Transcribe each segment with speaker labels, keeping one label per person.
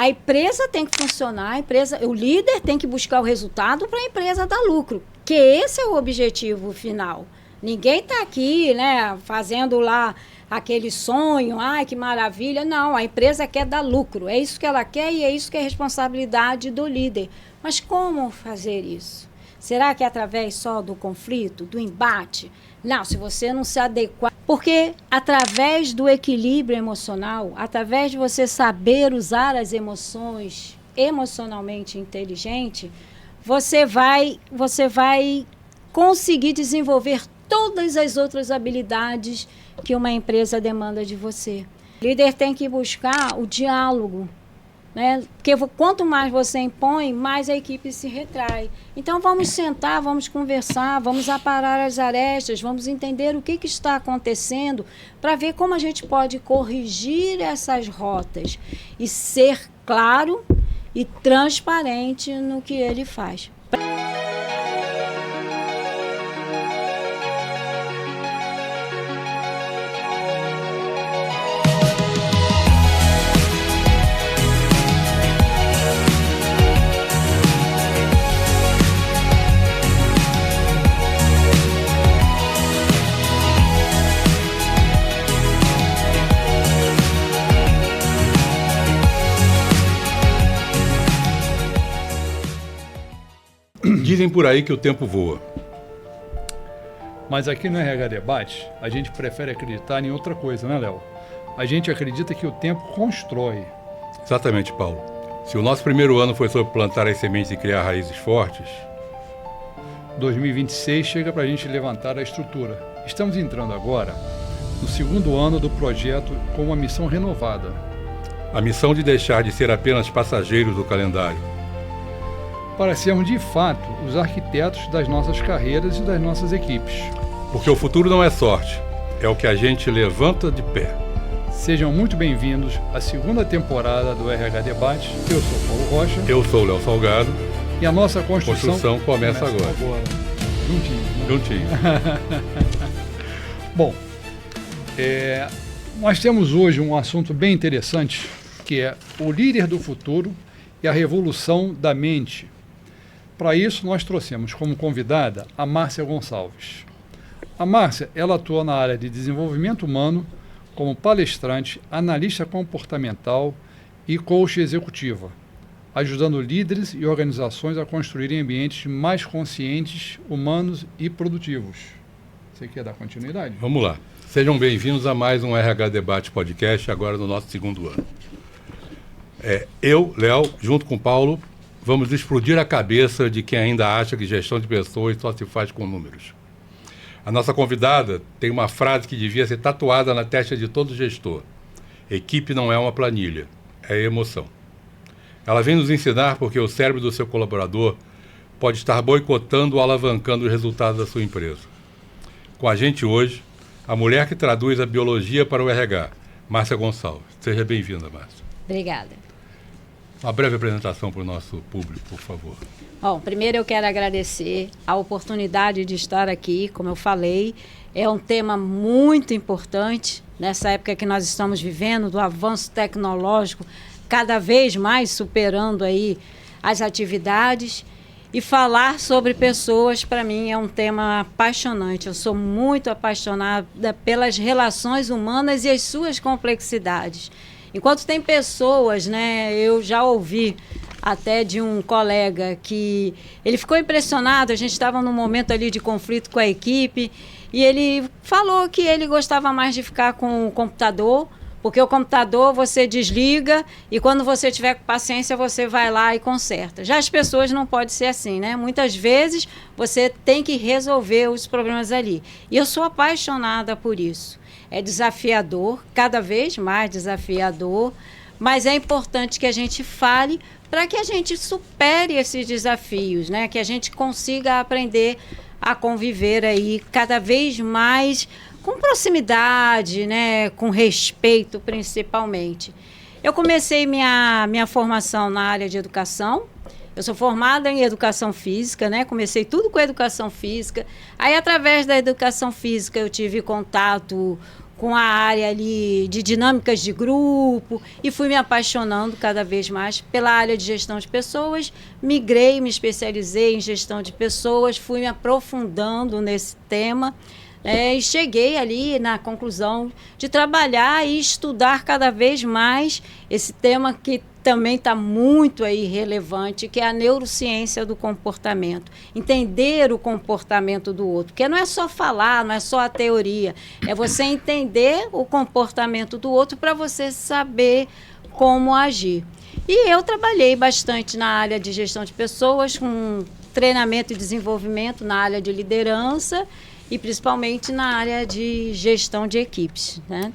Speaker 1: A empresa tem que funcionar, o líder tem que buscar o resultado para a empresa dar lucro, que esse é o objetivo final. Ninguém está aqui, né, fazendo lá aquele sonho, ai, que maravilha. Não, a empresa quer dar lucro, é isso que ela quer e é isso que é responsabilidade do líder. Mas como fazer isso? Será que é através só do conflito, do embate? Não, se você não se adequar. Porque através do equilíbrio emocional, através de você saber usar as emoções emocionalmente inteligente, você vai conseguir desenvolver todas as outras habilidades que uma empresa demanda de você. O líder tem que buscar o diálogo, né? Porque quanto mais você impõe, mais a equipe se retrai. Então vamos sentar, vamos conversar, vamos aparar as arestas, vamos entender o que está acontecendo para ver como a gente pode corrigir essas rotas e ser claro e transparente no que ele faz.
Speaker 2: Dizem por aí que o tempo voa.
Speaker 3: Mas aqui no RH Debate, a gente prefere acreditar em outra coisa, né, Léo? A gente acredita que o tempo constrói.
Speaker 2: Exatamente, Paulo. Se o nosso primeiro ano foi sobre plantar as sementes e criar raízes fortes,
Speaker 3: 2026 chega para a gente levantar a estrutura. Estamos entrando agora no segundo ano do projeto com uma missão renovada.
Speaker 2: A missão de deixar de ser apenas passageiros do calendário,
Speaker 3: para sermos de fato os arquitetos das nossas carreiras e das nossas equipes.
Speaker 2: Porque o futuro não é sorte, é o que a gente levanta de pé.
Speaker 3: Sejam muito bem-vindos à segunda temporada do RH Debate. Eu sou Paulo Rocha.
Speaker 2: Eu sou o Léo Salgado.
Speaker 3: E a nossa construção
Speaker 2: começa agora. Juntinho.
Speaker 3: Bom, nós temos hoje um assunto bem interessante, que é o líder do futuro e a revolução da mente. Para isso, nós trouxemos como convidada a Márcia Gonçalves. A Márcia, ela atua na área de desenvolvimento humano como palestrante, analista comportamental e coach executiva, ajudando líderes e organizações a construírem ambientes mais conscientes, humanos e produtivos. Você quer dar continuidade?
Speaker 2: Vamos lá. Sejam bem-vindos a mais um RH Debate Podcast, agora no nosso segundo ano. Eu, Léo, junto com o Paulo, vamos explodir a cabeça de quem ainda acha que gestão de pessoas só se faz com números. A nossa convidada tem uma frase que devia ser tatuada na testa de todo gestor. Equipe não é uma planilha, é emoção. Ela vem nos ensinar porque o cérebro do seu colaborador pode estar boicotando ou alavancando os resultados da sua empresa. Com a gente hoje, a mulher que traduz a biologia para o RH, Márcia Gonçalves. Seja bem-vinda, Márcia.
Speaker 1: Obrigada.
Speaker 2: Uma breve apresentação para o nosso público, por favor.
Speaker 1: Bom, primeiro eu quero agradecer a oportunidade de estar aqui. Como eu falei, é um tema muito importante nessa época que nós estamos vivendo, do avanço tecnológico, cada vez mais superando aí as atividades. E falar sobre pessoas, para mim, é um tema apaixonante. Eu sou muito apaixonada pelas relações humanas e as suas complexidades. Enquanto tem pessoas, né, eu já ouvi até de um colega que ele ficou impressionado, a gente estava num momento ali de conflito com a equipe, e ele falou que ele gostava mais de ficar com o computador, porque o computador você desliga e quando você tiver paciência você vai lá e conserta. Já as pessoas não pode ser assim, né? Muitas vezes você tem que resolver os problemas ali. E eu sou apaixonada por isso. É desafiador, cada vez mais desafiador, mas é importante que a gente fale para que a gente supere esses desafios, né? Que a gente consiga aprender a conviver aí cada vez mais com proximidade, né? Com respeito, principalmente. Eu comecei minha formação na área de educação. Eu sou formada em educação física, né? Comecei tudo com educação física. Aí, através da educação física, eu tive contato com a área ali de dinâmicas de grupo e fui me apaixonando cada vez mais pela área de gestão de pessoas, migrei, me especializei em gestão de pessoas, fui me aprofundando nesse tema, e cheguei ali na conclusão de trabalhar e estudar cada vez mais esse tema que também está muito aí relevante, que é a neurociência do comportamento. Entender o comportamento do outro, porque não é só falar, não é só a teoria, é você entender o comportamento do outro para você saber como agir. E eu trabalhei bastante na área de gestão de pessoas, com treinamento e desenvolvimento na área de liderança e principalmente na área de gestão de equipes, né?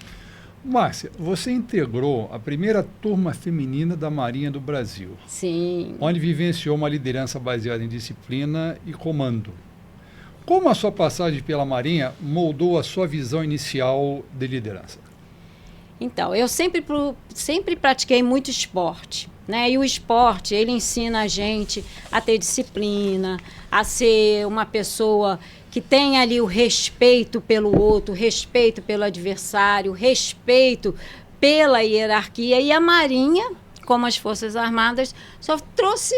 Speaker 3: Márcia, você integrou a primeira turma feminina da Marinha do Brasil.
Speaker 1: Sim.
Speaker 3: Onde vivenciou uma liderança baseada em disciplina e comando. Como a sua passagem pela Marinha moldou a sua visão inicial de liderança?
Speaker 1: Então, eu sempre pratiquei muito esporte, né? E o esporte, ele ensina a gente a ter disciplina, a ser uma pessoa que tem ali o respeito pelo outro, respeito pelo adversário, respeito pela hierarquia. E a Marinha, como as Forças Armadas, só trouxe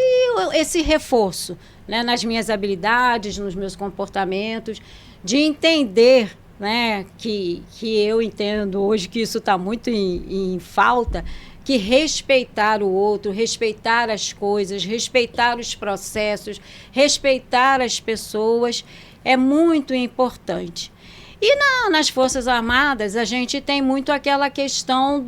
Speaker 1: esse reforço, né, nas minhas habilidades, nos meus comportamentos, de entender, né, que eu entendo hoje que isso está muito em falta, que respeitar o outro, respeitar as coisas, respeitar os processos, respeitar as pessoas é muito importante. E nas Forças Armadas, a gente tem muito aquela questão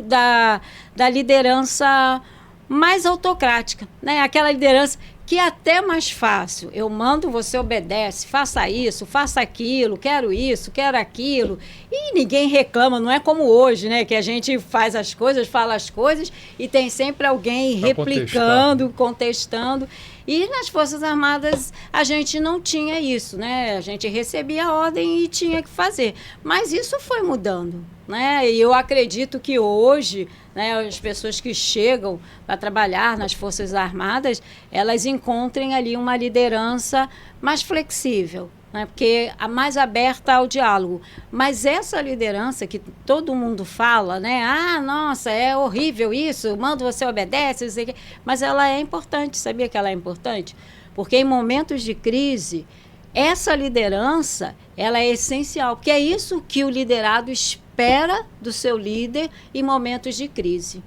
Speaker 1: da liderança mais autocrática, né? Aquela liderança que é até mais fácil. Eu mando, você obedece, faça isso, faça aquilo, quero isso, quero aquilo. E ninguém reclama, não é como hoje, né? Que a gente faz as coisas, fala as coisas e tem sempre alguém replicando, contestando. E nas Forças Armadas a gente não tinha isso, né? A gente recebia a ordem e tinha que fazer. Mas isso foi mudando, né? E eu acredito que hoje, né, as pessoas que chegam para trabalhar nas Forças Armadas, elas encontrem ali uma liderança mais flexível, né? Porque a mais aberta ao diálogo. Mas essa liderança que todo mundo fala, né? Ah, nossa, é horrível isso, mando, você obedece, não sei o quê. Mas ela é importante, sabia que ela é importante? Porque em momentos de crise, essa liderança, ela é essencial, porque é isso que o liderado espera do seu líder em momentos de crise.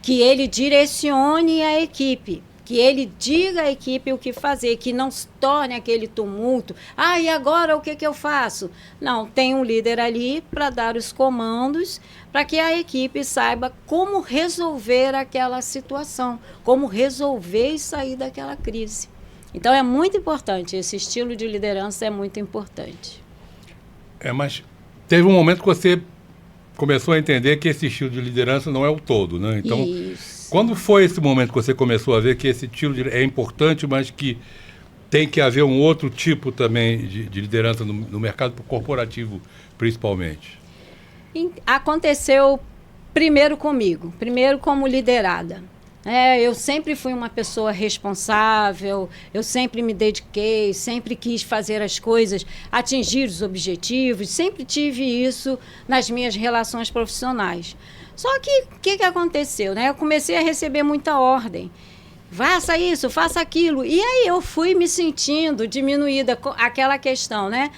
Speaker 1: Que ele direcione a equipe, que ele diga à equipe o que fazer, que não se torne aquele tumulto. Ah, e agora o que eu faço? Não, tem um líder ali para dar os comandos, para que a equipe saiba como resolver aquela situação, como resolver e sair daquela crise. Então é muito importante, esse estilo de liderança é muito importante.
Speaker 2: Mas teve um momento que você começou a entender que esse estilo de liderança não é o todo, né? Então,
Speaker 1: isso.
Speaker 2: Quando foi esse momento que você começou a ver que esse estilo é importante, mas que tem que haver um outro tipo também de liderança no mercado corporativo, principalmente?
Speaker 1: Aconteceu primeiro comigo, primeiro como liderada. Eu sempre fui uma pessoa responsável, eu sempre me dediquei, sempre quis fazer as coisas, atingir os objetivos, sempre tive isso nas minhas relações profissionais. Só que o que aconteceu, né? Eu comecei a receber muita ordem. Faça isso, faça aquilo. E aí eu fui me sentindo diminuída, aquela questão, né?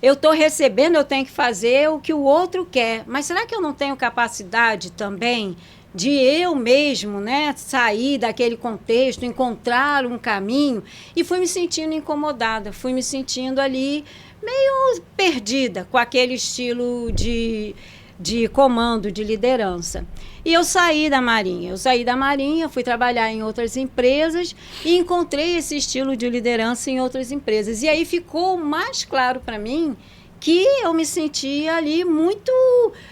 Speaker 1: Eu estou recebendo, eu tenho que fazer o que o outro quer. Mas será que eu não tenho capacidade também de eu mesmo, né, sair daquele contexto, encontrar um caminho? E fui me sentindo incomodada, fui me sentindo ali meio perdida com aquele estilo de comando, de liderança. E eu saí da Marinha, fui trabalhar em outras empresas e encontrei esse estilo de liderança em outras empresas. E aí ficou mais claro para mim que eu me sentia ali muito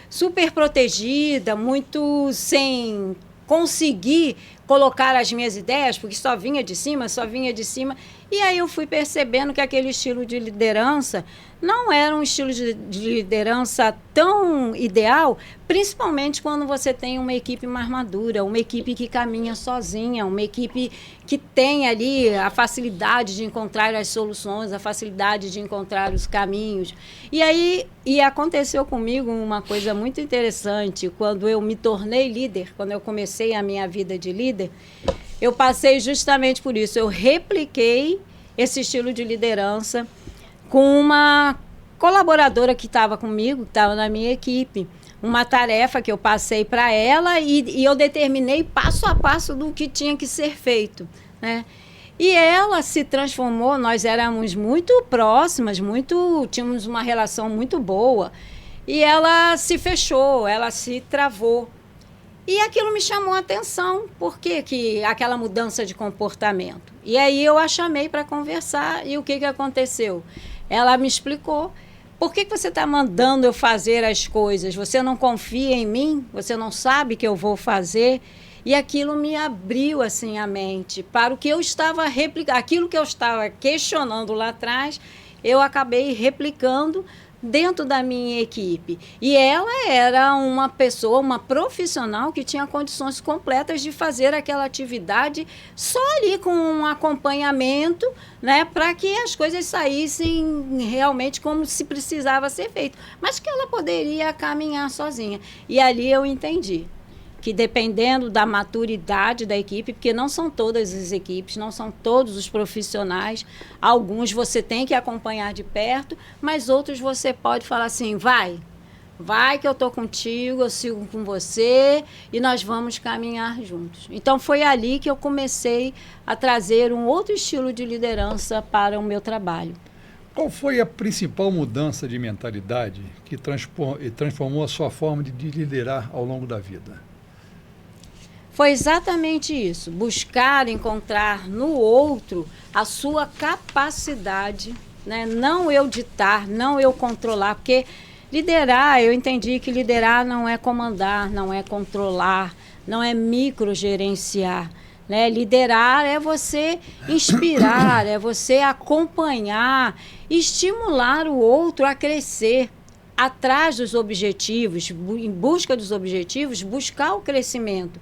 Speaker 1: super protegida, muito sem conseguir colocar as minhas ideias, porque só vinha de cima, só vinha de cima. E aí eu fui percebendo que aquele estilo de liderança não era um estilo de liderança tão ideal, principalmente quando você tem uma equipe mais madura, uma equipe que caminha sozinha, uma equipe que tem ali a facilidade de encontrar as soluções, a facilidade de encontrar os caminhos. E aí aconteceu comigo uma coisa muito interessante. Quando eu me tornei líder, quando eu comecei a minha vida de líder, eu passei justamente por isso. Eu repliquei esse estilo de liderança com uma colaboradora que estava comigo, que estava na minha equipe. Uma tarefa que eu passei para ela e eu determinei passo a passo do que tinha que ser feito, né? E ela se transformou, nós éramos muito próximas, tínhamos uma relação muito boa. E ela se fechou, ela se travou. E aquilo me chamou a atenção, porque que aquela mudança de comportamento. E aí eu a chamei para conversar e o que aconteceu? Ela me explicou, por que você está mandando eu fazer as coisas? Você não confia em mim? Você não sabe que eu vou fazer? E aquilo me abriu assim a mente para o que eu estava replicando, aquilo que eu estava questionando lá atrás, eu acabei replicando dentro da minha equipe. E ela era uma pessoa, uma profissional que tinha condições completas de fazer aquela atividade só ali com um acompanhamento, né, para que as coisas saíssem realmente como se precisava ser feito, mas que ela poderia caminhar sozinha. E ali eu entendi que dependendo da maturidade da equipe, porque não são todas as equipes, não são todos os profissionais, alguns você tem que acompanhar de perto, mas outros você pode falar assim, vai que eu estou contigo, eu sigo com você e nós vamos caminhar juntos. Então foi ali que eu comecei a trazer um outro estilo de liderança para o meu trabalho.
Speaker 3: Qual foi a principal mudança de mentalidade que transformou a sua forma de liderar ao longo da vida?
Speaker 1: Foi exatamente isso, buscar encontrar no outro a sua capacidade, né? Não eu ditar, não eu controlar, porque liderar, eu entendi que liderar não é comandar, não é controlar, não é microgerenciar, né? Liderar é você inspirar, é você acompanhar, estimular o outro a crescer atrás dos objetivos, em busca dos objetivos, buscar o crescimento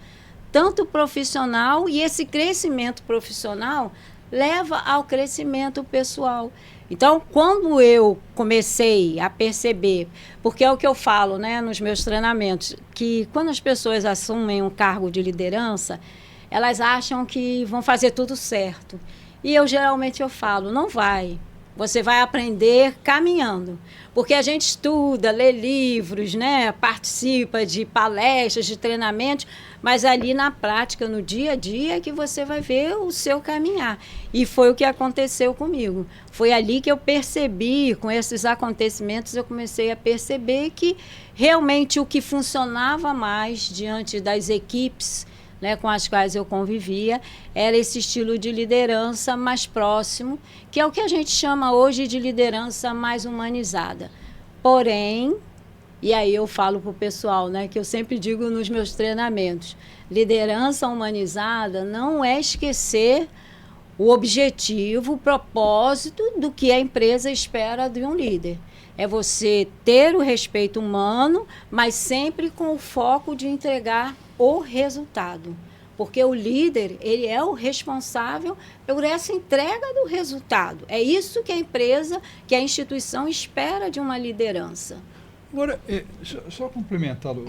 Speaker 1: tanto profissional, e esse crescimento profissional leva ao crescimento pessoal. Então, quando eu comecei a perceber, porque é o que eu falo, né, nos meus treinamentos, que quando as pessoas assumem um cargo de liderança, elas acham que vão fazer tudo certo. E eu falo, não vai. Você vai aprender caminhando. Porque a gente estuda, lê livros, né, participa de palestras, de treinamentos, mas ali na prática, no dia a dia, é que você vai ver o seu caminhar. E foi o que aconteceu comigo. Foi ali que eu percebi, com esses acontecimentos, eu comecei a perceber que realmente o que funcionava mais diante das equipes, né, com as quais eu convivia, era esse estilo de liderança mais próximo, que é o que a gente chama hoje de liderança mais humanizada. Porém, e aí eu falo para o pessoal, né, que eu sempre digo nos meus treinamentos, liderança humanizada não é esquecer o objetivo, o propósito do que a empresa espera de um líder. É você ter o respeito humano, mas sempre com o foco de entregar o resultado. Porque o líder, ele é o responsável por essa entrega do resultado. É isso que a empresa, que a instituição espera de uma liderança.
Speaker 3: Agora, só complementando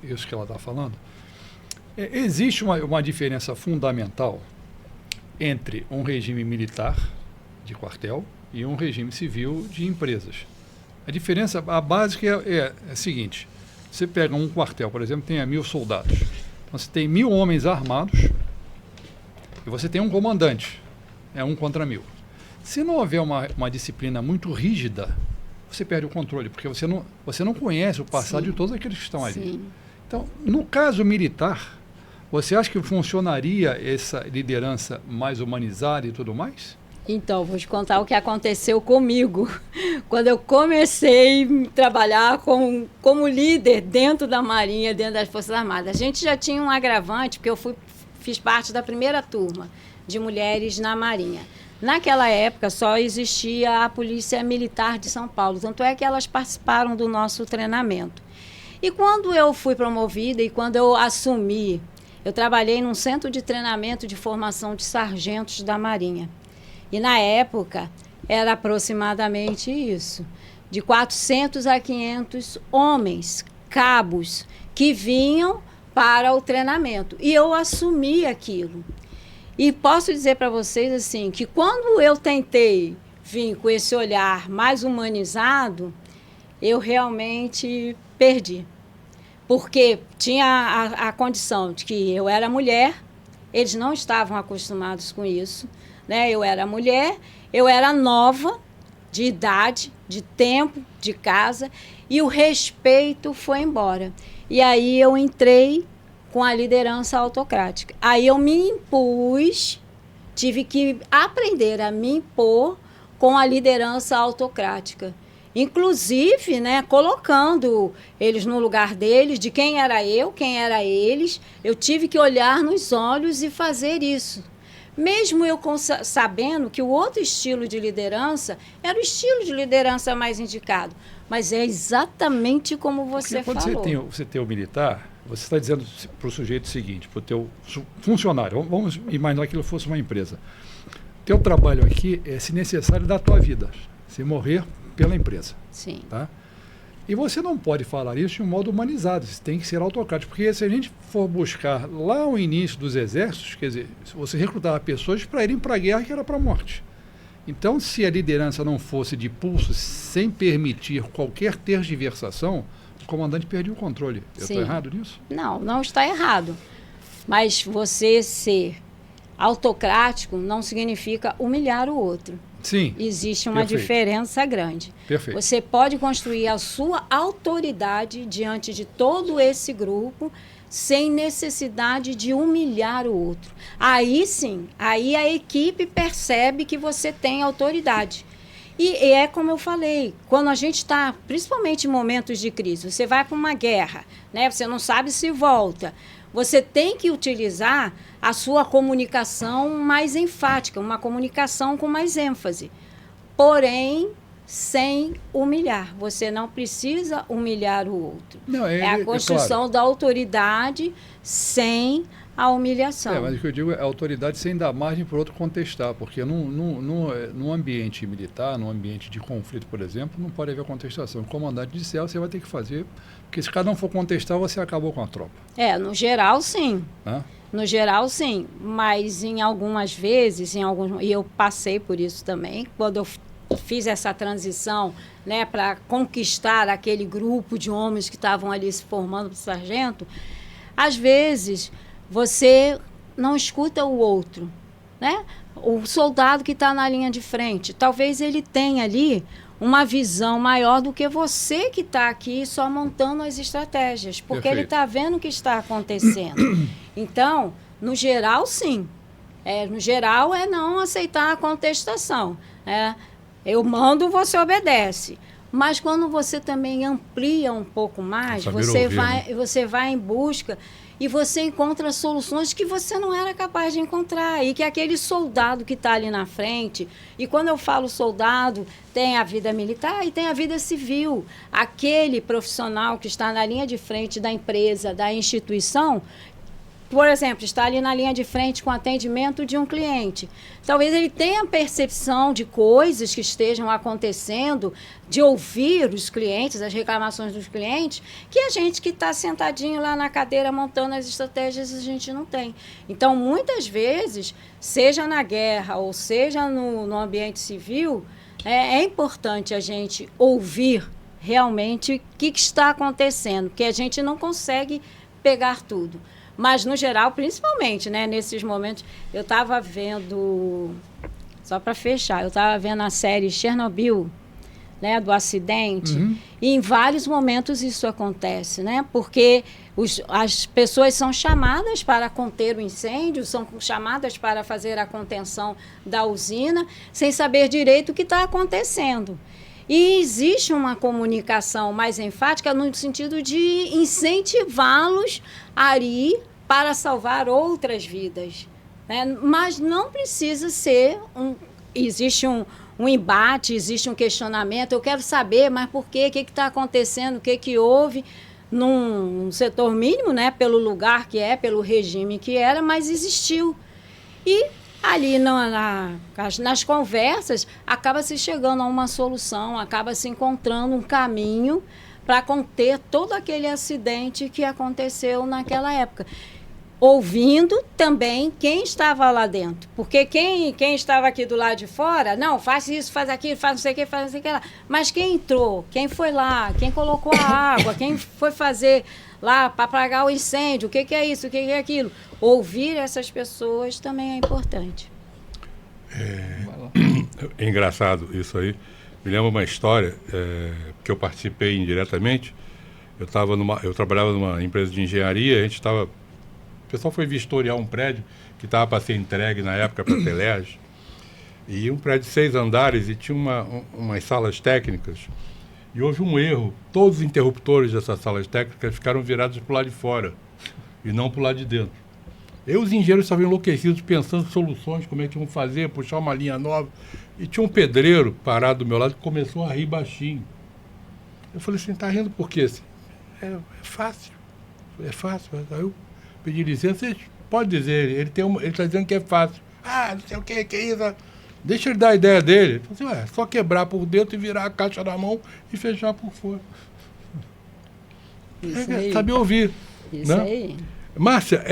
Speaker 3: isso que ela está falando, existe uma diferença fundamental entre um regime militar de quartel e um regime civil de empresas. A diferença, a básica é a seguinte: você pega um quartel, por exemplo, tem 1.000 soldados. Então, você tem 1.000 homens armados e você tem um comandante. É 1 contra 1.000. Se não houver uma disciplina muito rígida, você perde o controle, porque você não conhece o passado de todos aqueles que estão ali.
Speaker 1: Sim.
Speaker 3: Então, no caso militar, você acha que funcionaria essa liderança mais humanizada e tudo mais?
Speaker 1: Então, vou te contar o que aconteceu comigo. Quando eu comecei a trabalhar como líder dentro da Marinha, dentro das Forças Armadas. A gente já tinha um agravante, porque fiz parte da primeira turma de mulheres na Marinha. Naquela época, só existia a Polícia Militar de São Paulo. Tanto é que elas participaram do nosso treinamento. E quando eu fui promovida e quando eu assumi, eu trabalhei num centro de treinamento de formação de sargentos da Marinha. E, na época, era aproximadamente isso, de 400 a 500 homens, cabos, que vinham para o treinamento. E eu assumi aquilo. E posso dizer para vocês, assim, que quando eu tentei vir com esse olhar mais humanizado, eu realmente perdi. Porque tinha a condição de que eu era mulher, eles não estavam acostumados com isso. Né? Eu era mulher, eu era nova, de idade, de tempo, de casa, e o respeito foi embora. E aí eu entrei com a liderança autocrática. Aí eu me impus, tive que aprender a me impor com a liderança autocrática. Inclusive, né, colocando eles no lugar deles, de quem era eu, quem era eles, eu tive que olhar nos olhos e fazer isso. Mesmo eu sabendo que o outro estilo de liderança era o estilo de liderança mais indicado. Mas é exatamente como você
Speaker 3: falou. Quando você tem o militar, você está dizendo para o sujeito o seguinte, para o teu funcionário, vamos imaginar que aquilo fosse uma empresa. Teu trabalho aqui é, se necessário, da tua vida. Se morrer pela empresa.
Speaker 1: Sim.
Speaker 3: Tá? E você não pode falar isso de um modo humanizado, você tem que ser autocrático, porque se a gente for buscar lá o início dos exércitos, quer dizer, você recrutava pessoas para irem para a guerra, que era para a morte. Então, se a liderança não fosse de pulso, sem permitir qualquer tergiversação, o comandante perdia o controle. Eu estou errado nisso?
Speaker 1: Não, não está errado. Mas você ser autocrático não significa humilhar o outro.
Speaker 3: Sim.
Speaker 1: Existe uma diferença grande.
Speaker 3: Perfeito.
Speaker 1: Você pode construir a sua autoridade diante de todo esse grupo sem necessidade de humilhar o outro. Aí sim, aí a equipe percebe que você tem autoridade. E é como eu falei, quando a gente está, principalmente em momentos de crise, você vai para uma guerra, né? Você não sabe se volta. Você tem que utilizar a sua comunicação mais enfática, uma comunicação com mais ênfase. Porém, sem humilhar. Você não precisa humilhar o outro.
Speaker 3: Não,
Speaker 1: é a construção da autoridade sem a humilhação.
Speaker 3: Mas o que eu digo é a autoridade sem dar margem para o outro contestar, porque num ambiente militar, num ambiente de conflito, por exemplo, não pode haver contestação. O comandante disser, você vai ter que fazer, porque se cada um for contestar, você acabou com a tropa.
Speaker 1: No geral, sim.
Speaker 3: Hã?
Speaker 1: No geral, sim, mas em algumas vezes, e eu passei por isso também, quando eu fiz essa transição, né, para conquistar aquele grupo de homens que estavam ali se formando para sargento, às vezes você não escuta o outro, né? O soldado que está na linha de frente, talvez ele tenha ali uma visão maior do que você que está aqui só montando as estratégias, porque
Speaker 3: Perfeito.
Speaker 1: ele está vendo o que está acontecendo. Então, no geral, sim. No geral, é não aceitar a contestação. Eu mando, você obedece. Mas quando você também amplia um pouco mais, você vai em busca e você encontra soluções que você não era capaz de encontrar. E que aquele soldado que está ali na frente, e quando eu falo soldado, tem a vida militar e tem a vida civil. Aquele profissional que está na linha de frente da empresa, da instituição, por exemplo, está ali na linha de frente com atendimento de um cliente. Talvez ele tenha percepção de coisas que estejam acontecendo, de ouvir os clientes, as reclamações dos clientes, que a gente que está sentadinho lá na cadeira montando as estratégias, a gente não tem. Então, muitas vezes, seja na guerra ou seja no ambiente civil, é importante a gente ouvir realmente o que está acontecendo, porque a gente não consegue pegar tudo. Mas, no geral, principalmente, né, nesses momentos, eu estava vendo, só para fechar, eu estava vendo a série Chernobyl, né, do acidente. E em vários momentos isso acontece, né? Porque as pessoas são chamadas para conter o incêndio, são chamadas para fazer a contenção da usina, sem saber direito o que está acontecendo. E existe uma comunicação mais enfática no sentido de incentivá-los a ir para salvar outras vidas, né? Mas não precisa ser existe um embate, existe um questionamento. Eu quero saber, mas por quê? O que está acontecendo? O que houve num setor mínimo, né? Pelo lugar que é, pelo regime que era, mas existiu. E ali nas conversas acaba se chegando a uma solução, acaba se encontrando um caminho para conter todo aquele acidente que aconteceu naquela época. Ouvindo também quem estava lá dentro. Porque quem estava aqui do lado de fora, não, faz isso, faz aquilo, faz não sei o que, faz não sei o que lá. Mas quem entrou, quem foi lá, quem colocou a água, quem foi fazer lá para apagar o incêndio, o que é isso, o que é aquilo. Ouvir essas pessoas também é importante.
Speaker 2: É engraçado isso aí. Me lembra uma história que eu participei indiretamente. Eu trabalhava numa empresa de engenharia, o pessoal foi vistoriar um prédio que estava para ser entregue na época para a Telerge. E um prédio de 6 andares e tinha umas salas técnicas. E houve um erro. Todos os interruptores dessas salas técnicas ficaram virados para o lado de fora e não para o lado de dentro. Os engenheiros estavam enlouquecidos pensando em soluções, como é que iam fazer, puxar uma linha nova. E tinha um pedreiro parado do meu lado que começou a rir baixinho. Eu falei assim, tá rindo por quê? Assim, é fácil. É fácil. Aí eu pedi licença, você pode dizer, ele está dizendo que é fácil. Não sei o que é isso. Deixa ele dar a ideia dele. Então, assim, é só quebrar por dentro e virar a caixa na mão e fechar por fora. Saber ouvir.
Speaker 1: Isso, né?
Speaker 2: Aí. Márcia,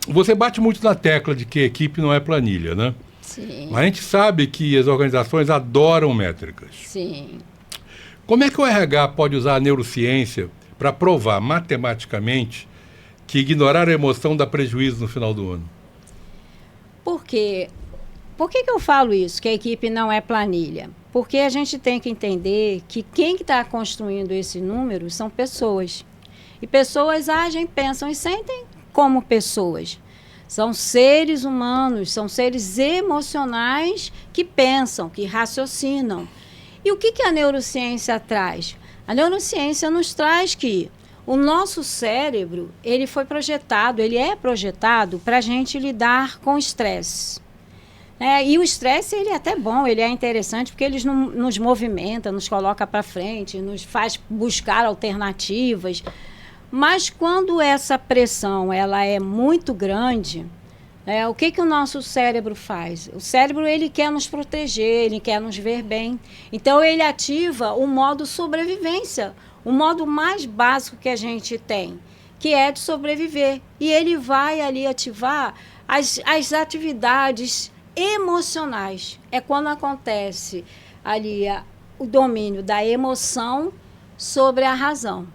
Speaker 2: você bate muito na tecla de que equipe não é planilha, né?
Speaker 1: Sim.
Speaker 2: Mas a gente sabe que as organizações adoram métricas.
Speaker 1: Sim.
Speaker 2: Como é que o RH pode usar a neurociência para provar matematicamente que ignorar a emoção dá prejuízo no final do ano?
Speaker 1: Por quê? Por que eu falo isso, que a equipe não é planilha? Porque a gente tem que entender que quem está construindo esse número são pessoas. E pessoas agem, pensam e sentem como pessoas. São seres humanos, são seres emocionais que pensam, que raciocinam. E o que a neurociência traz? A neurociência nos traz que o nosso cérebro, ele é projetado para a gente lidar com estresse. E o estresse, ele é até bom, ele é interessante, porque ele nos movimenta, nos coloca para frente, nos faz buscar alternativas. Mas quando essa pressão ela é muito grande, o que o nosso cérebro faz? O cérebro ele quer nos proteger, ele quer nos ver bem. Então, ele ativa o modo sobrevivência, o modo mais básico que a gente tem, que é de sobreviver. E ele vai ali ativar as atividades emocionais. É quando acontece ali o domínio da emoção sobre a razão.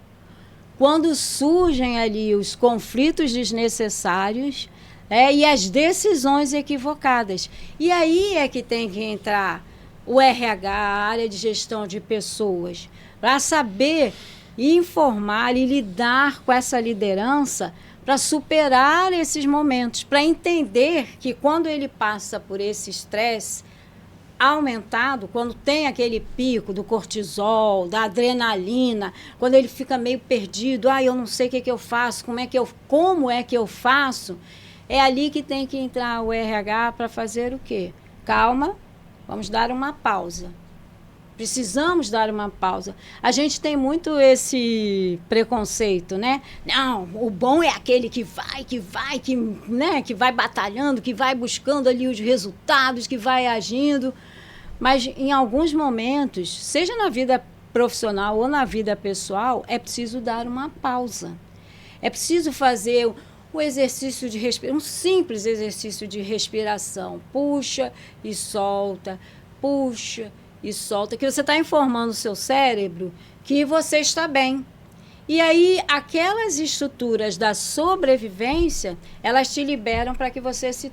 Speaker 1: Quando surgem ali os conflitos desnecessários e as decisões equivocadas. E aí é que tem que entrar o RH, a área de gestão de pessoas, para saber informar e lidar com essa liderança para superar esses momentos, para entender que quando ele passa por esse estresse aumentado, quando tem aquele pico do cortisol, da adrenalina, quando ele fica meio perdido, eu não sei o que eu faço, como é que eu faço, é ali que tem que entrar o RH para fazer o quê? Calma, vamos dar uma pausa. Precisamos dar uma pausa. A gente tem muito esse preconceito, né? Não, o bom é aquele que vai batalhando, que vai buscando ali os resultados, que vai agindo. Mas em alguns momentos, seja na vida profissional ou na vida pessoal, é preciso dar uma pausa. É preciso fazer o exercício de respiração, um simples exercício de respiração. Puxa e solta, puxa e solta, que você está informando o seu cérebro que você está bem. E aí, aquelas estruturas da sobrevivência, elas te liberam para que você se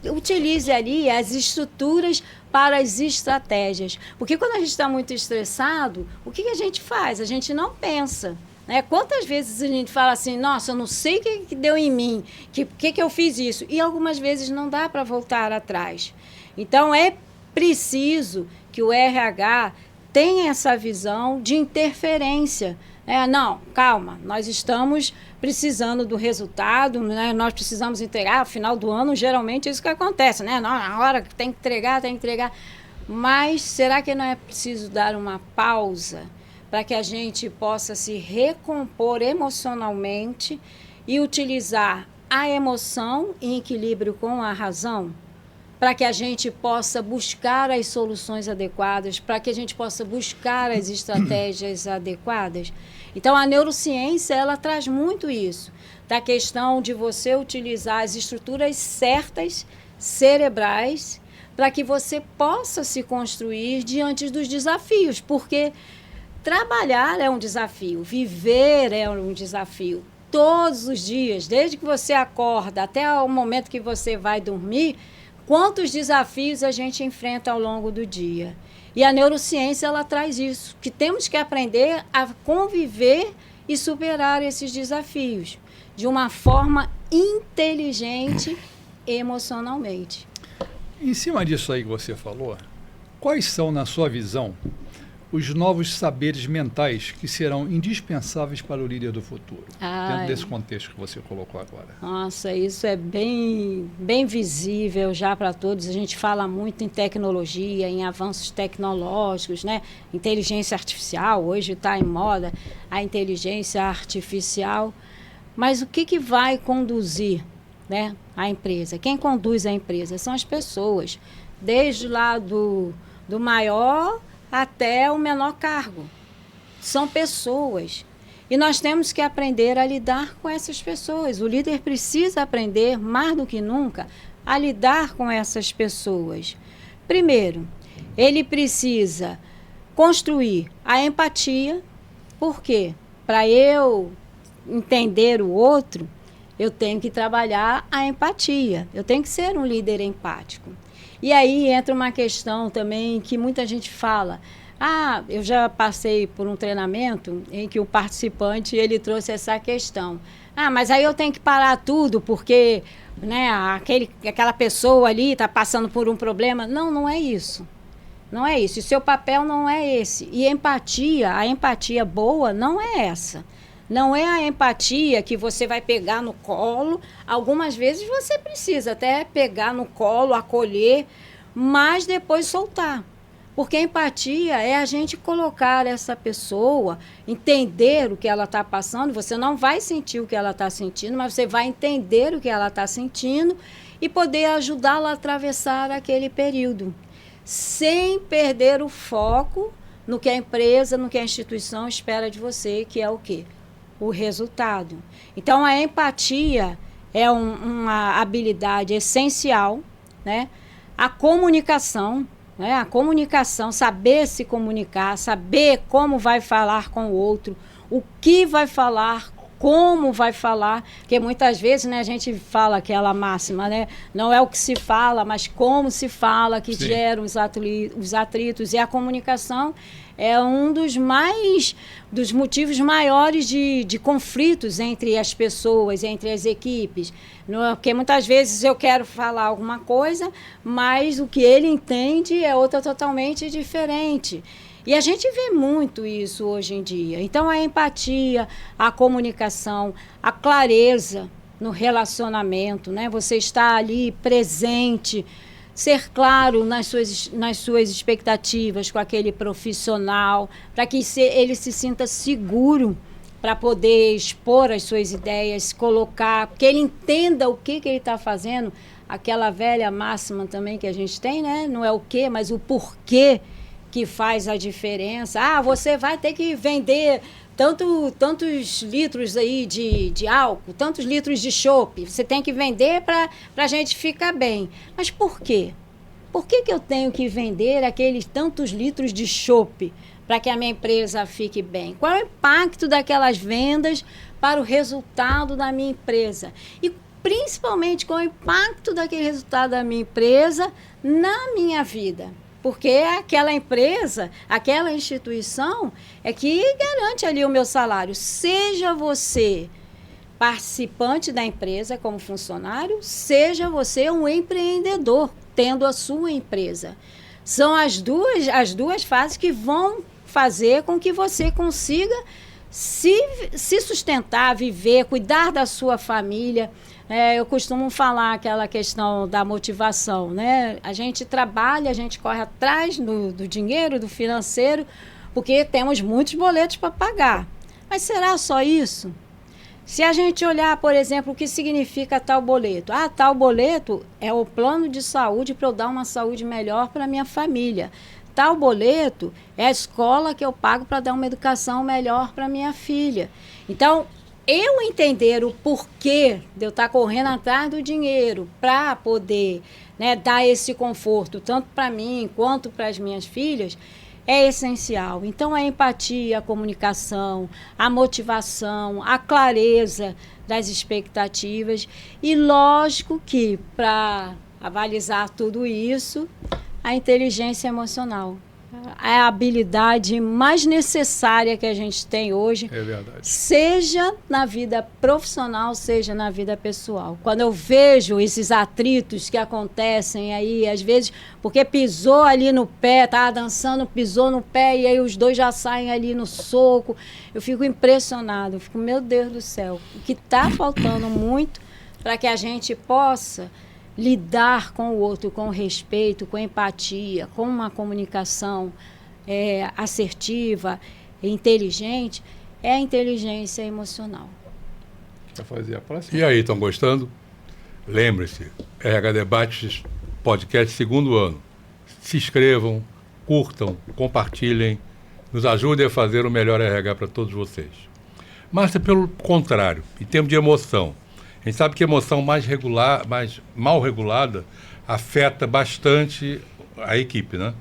Speaker 1: utilize ali as estruturas para as estratégias. Porque quando a gente está muito estressado, o que a gente faz? A gente não pensa. Né? Quantas vezes a gente fala assim, nossa, eu não sei o que deu em mim, que eu fiz isso. E algumas vezes não dá para voltar atrás. Então, é preciso que o RH tenha essa visão de interferência. Não, calma, nós estamos precisando do resultado, né? Nós precisamos entregar, final do ano, geralmente é isso que acontece, né? Na hora que tem que entregar. Mas será que não é preciso dar uma pausa para que a gente possa se recompor emocionalmente e utilizar a emoção em equilíbrio com a razão? Para que a gente possa buscar as soluções adequadas, para que a gente possa buscar as estratégias adequadas. Então, a neurociência, ela traz muito isso, da questão de você utilizar as estruturas certas, cerebrais, para que você possa se construir diante dos desafios, porque trabalhar é um desafio, viver é um desafio. Todos os dias, desde que você acorda até o momento que você vai dormir, quantos desafios a gente enfrenta ao longo do dia. E a neurociência, ela traz isso, que temos que aprender a conviver e superar esses desafios de uma forma inteligente emocionalmente.
Speaker 3: Em cima disso aí que você falou, quais são, na sua visão, os novos saberes mentais que serão indispensáveis para o líder do futuro, dentro desse contexto que você colocou agora?
Speaker 1: Nossa, isso é bem visível já para todos. A gente fala muito em tecnologia, em avanços tecnológicos, né? Inteligência artificial, hoje está em moda a inteligência artificial. Mas o que vai conduzir, né, a empresa? Quem conduz a empresa são as pessoas, desde lá do maior até o menor cargo. São pessoas. E nós temos que aprender a lidar com essas pessoas. O líder precisa aprender, mais do que nunca, a lidar com essas pessoas. Primeiro, ele precisa construir a empatia. Por quê? Para eu entender o outro, eu tenho que trabalhar a empatia. Eu tenho que ser um líder empático. E aí entra uma questão também que muita gente fala. Eu já passei por um treinamento em que o participante ele trouxe essa questão. Mas aí eu tenho que parar tudo porque, né, aquela pessoa ali está passando por um problema. Não é isso. Não é isso. E seu papel não é esse. E a empatia boa não é essa. Não é a empatia que você vai pegar no colo. Algumas vezes você precisa até pegar no colo, acolher, mas depois soltar. Porque a empatia é a gente colocar essa pessoa, entender o que ela está passando. Você não vai sentir o que ela está sentindo, mas você vai entender o que ela está sentindo e poder ajudá-la a atravessar aquele período, sem perder o foco no que a empresa, no que a instituição espera de você, que é o quê? O resultado. Então, a empatia é uma habilidade essencial, né? A comunicação, né? A comunicação, saber se comunicar, saber como vai falar com o outro, o que vai falar, como vai falar, porque muitas vezes, né, a gente fala aquela máxima, né? Não é o que se fala, mas como se fala que Sim. gera os atritos. E a comunicação é um dos motivos maiores de conflitos entre as pessoas, entre as equipes. Porque muitas vezes eu quero falar alguma coisa, mas o que ele entende é outra totalmente diferente. E a gente vê muito isso hoje em dia. Então, a empatia, a comunicação, a clareza no relacionamento, né? Você está ali presente, ser claro nas suas expectativas com aquele profissional, para que ele se sinta seguro para poder expor as suas ideias, colocar, que ele entenda o que ele está fazendo. Aquela velha máxima também que a gente tem, né? Não é o quê, mas o porquê que faz a diferença. Você vai ter que vender tantos litros aí de álcool, tantos litros de chopp, você tem que vender para a gente ficar bem. Mas por quê? Por que eu tenho que vender aqueles tantos litros de chopp para que a minha empresa fique bem? Qual é o impacto daquelas vendas para o resultado da minha empresa? E principalmente com o impacto daquele resultado da minha empresa na minha vida. Porque aquela empresa, aquela instituição é que garante ali o meu salário. Seja você participante da empresa como funcionário, seja você um empreendedor tendo a sua empresa. São as duas fases que vão fazer com que você consiga se sustentar, viver, cuidar da sua família. Eu costumo falar aquela questão da motivação, né? A gente trabalha, a gente corre atrás do dinheiro, do financeiro, porque temos muitos boletos para pagar. Mas será só isso? Se a gente olhar, por exemplo, o que significa tal boleto. Tal boleto é o plano de saúde para eu dar uma saúde melhor para a minha família. Tal boleto é a escola que eu pago para dar uma educação melhor para minha filha. Então, eu entender o porquê de eu estar correndo atrás do dinheiro para poder, né, dar esse conforto, tanto para mim quanto para as minhas filhas, é essencial. Então, a empatia, a comunicação, a motivação, a clareza das expectativas e, lógico que, para avalizar tudo isso, a inteligência emocional. É a habilidade mais necessária que a gente tem hoje,
Speaker 3: É verdade.
Speaker 1: seja na vida profissional, seja na vida pessoal. Quando eu vejo esses atritos que acontecem aí, às vezes, porque pisou ali no pé, estava dançando, pisou no pé, e aí os dois já saem ali no soco, eu fico impressionado, eu fico, meu Deus do céu, o que está faltando muito para que a gente possa lidar com o outro com respeito, com empatia, com uma comunicação assertiva, inteligente, é a inteligência emocional.
Speaker 3: Para fazer a próxima.
Speaker 2: E aí, estão gostando? Lembre-se, RH Debates Podcast segundo ano. Se inscrevam, curtam, compartilhem, nos ajudem a fazer o melhor RH para todos vocês. Márcia, pelo contrário, em termos de emoção, a gente sabe que a emoção mais mal regulada afeta bastante a equipe, né?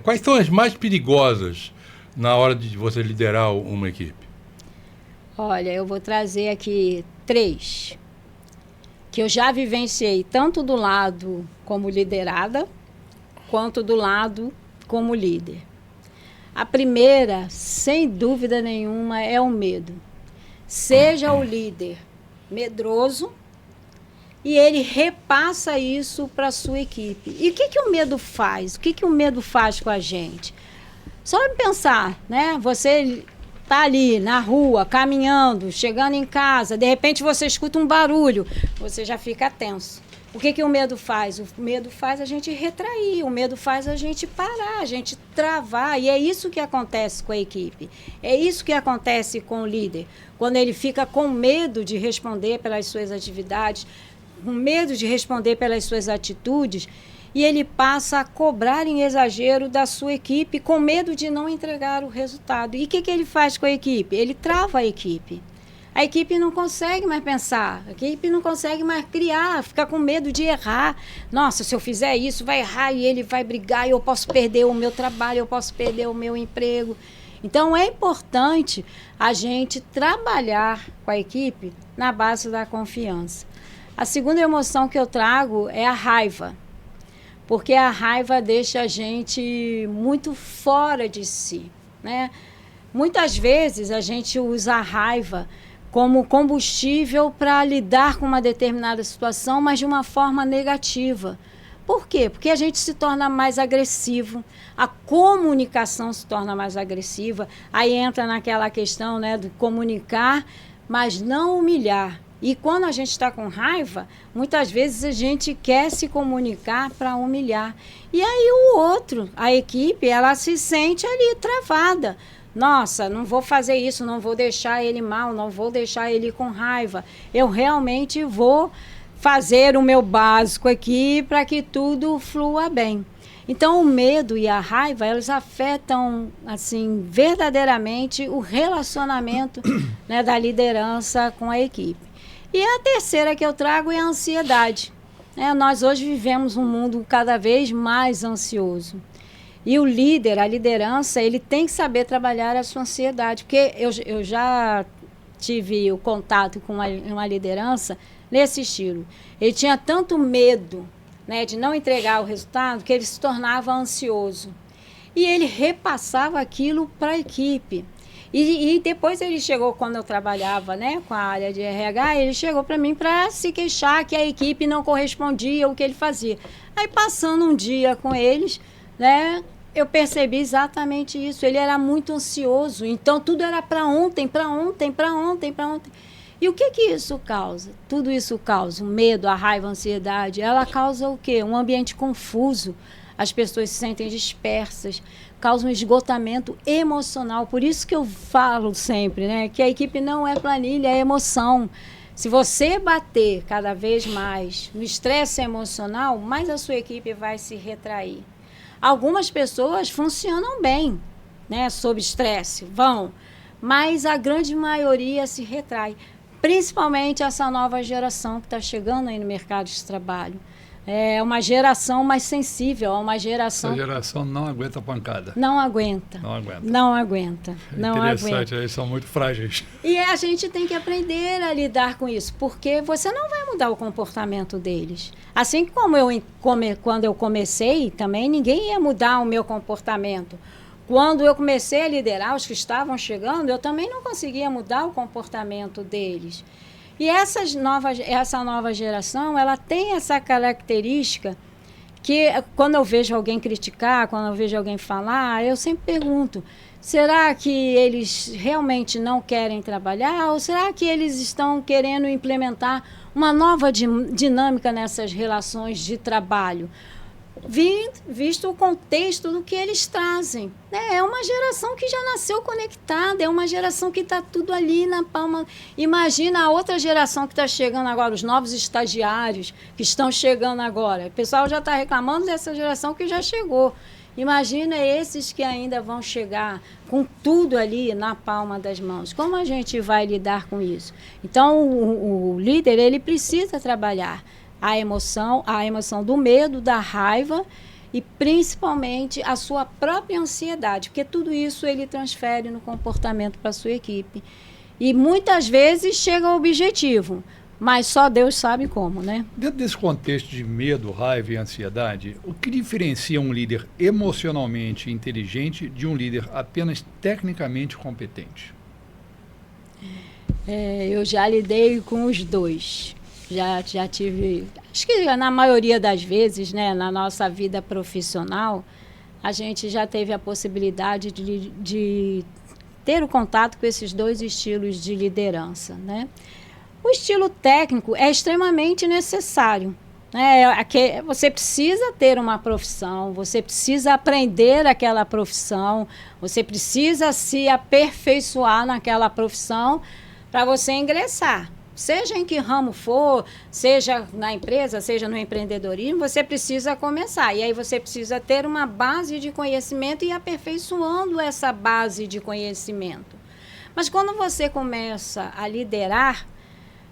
Speaker 2: Quais são as mais perigosas na hora de você liderar uma equipe?
Speaker 1: Olha, eu vou trazer aqui 3 que eu já vivenciei, tanto do lado como liderada, quanto do lado como líder. A primeira, sem dúvida nenhuma, é o medo. Seja o líder medroso e ele repassa isso para a sua equipe. E o que o medo faz? O que o medo faz com a gente? Só pensar, né? Você está ali na rua, caminhando, chegando em casa, de repente você escuta um barulho, você já fica tenso. O que o medo faz? O medo faz a gente retrair, o medo faz a gente parar, a gente travar. E é isso que acontece com a equipe. É isso que acontece com o líder. Quando ele fica com medo de responder pelas suas atividades, com medo de responder pelas suas atitudes, e ele passa a cobrar em exagero da sua equipe, com medo de não entregar o resultado. E o que ele faz com a equipe? Ele trava a equipe. A equipe não consegue mais pensar, a equipe não consegue mais criar, fica com medo de errar. Nossa, se eu fizer isso, vai errar e ele vai brigar e eu posso perder o meu trabalho, eu posso perder o meu emprego. Então, é importante a gente trabalhar com a equipe na base da confiança. A segunda emoção que eu trago é a raiva, porque a raiva deixa a gente muito fora de si, né? Muitas vezes a gente usa a raiva como combustível para lidar com uma determinada situação, mas de uma forma negativa. Por quê? Porque a gente se torna mais agressivo, a comunicação se torna mais agressiva, aí entra naquela questão, né, do comunicar, mas não humilhar. E quando a gente está com raiva, muitas vezes a gente quer se comunicar para humilhar. E aí o outro, a equipe, ela se sente ali travada. Nossa, não vou fazer isso, não vou deixar ele mal, não vou deixar ele com raiva. Eu realmente vou fazer o meu básico aqui para que tudo flua bem. Então, o medo e a raiva, eles afetam, assim, verdadeiramente o relacionamento, né, da liderança com a equipe. E a terceira que eu trago é a ansiedade. Nós hoje vivemos um mundo cada vez mais ansioso. E o líder, a liderança, ele tem que saber trabalhar a sua ansiedade. Porque eu já tive o contato com uma liderança nesse estilo. Ele tinha tanto medo, né, de não entregar o resultado que ele se tornava ansioso. E ele repassava aquilo para a equipe. E depois ele chegou, quando eu trabalhava, né, com a área de RH, ele chegou para mim para se queixar que a equipe não correspondia ao que ele fazia. Aí, passando um dia com eles, né, eu percebi exatamente isso. Ele era muito ansioso, então tudo era para ontem, para ontem, para ontem, para ontem. E o que isso causa? Tudo isso causa o medo, a raiva, a ansiedade. Ela causa o quê? Um ambiente confuso. As pessoas se sentem dispersas, causa um esgotamento emocional. Por isso que eu falo sempre, né, que a equipe não é planilha, é emoção. Se você bater cada vez mais no estresse emocional, mais a sua equipe vai se retrair. Algumas pessoas funcionam bem, né, sob estresse, mas a grande maioria se retrai. Principalmente essa nova geração que está chegando aí no mercado de trabalho. É uma geração mais sensível, uma geração...
Speaker 3: Essa geração não aguenta pancada.
Speaker 1: Não aguenta.
Speaker 3: Não aguenta.
Speaker 1: Não aguenta. Não
Speaker 3: interessante,
Speaker 1: aguenta.
Speaker 3: eles são muito frágeis.
Speaker 1: E a gente tem que aprender a lidar com isso, porque você não vai mudar o comportamento deles. Assim como quando eu comecei, também ninguém ia mudar o meu comportamento. Quando eu comecei a liderar os que estavam chegando, eu também não conseguia mudar o comportamento deles. E essa nova geração, ela tem essa característica que, quando eu vejo alguém criticar, quando eu vejo alguém falar, eu sempre pergunto, será que eles realmente não querem trabalhar ou será que eles estão querendo implementar uma nova dinâmica nessas relações de trabalho? Visto o contexto do que eles trazem. É uma geração que já nasceu conectada, é uma geração que está tudo ali na palma. Imagina a outra geração que está chegando agora, os novos estagiários que estão chegando agora. O pessoal já está reclamando dessa geração que já chegou. Imagina esses que ainda vão chegar com tudo ali na palma das mãos. Como a gente vai lidar com isso? Então, o líder, ele precisa trabalhar a emoção do medo, da raiva e principalmente a sua própria ansiedade, porque tudo isso ele transfere no comportamento para a sua equipe. E muitas vezes chega ao objetivo, mas só Deus sabe como, né?
Speaker 3: Dentro desse contexto de medo, raiva e ansiedade, o que diferencia um líder emocionalmente inteligente de um líder apenas tecnicamente competente?
Speaker 1: Eu já lidei com os dois. Já tive, acho que na maioria das vezes, né, na nossa vida profissional, a gente já teve a possibilidade de ter o contato com esses dois estilos de liderança, né? O estilo técnico é extremamente necessário, né? Você precisa ter uma profissão, você precisa aprender aquela profissão, você precisa se aperfeiçoar naquela profissão para você ingressar. Seja em que ramo for, seja na empresa, seja no empreendedorismo, você precisa começar. E aí você precisa ter uma base de conhecimento e ir aperfeiçoando essa base de conhecimento. Mas quando você começa a liderar,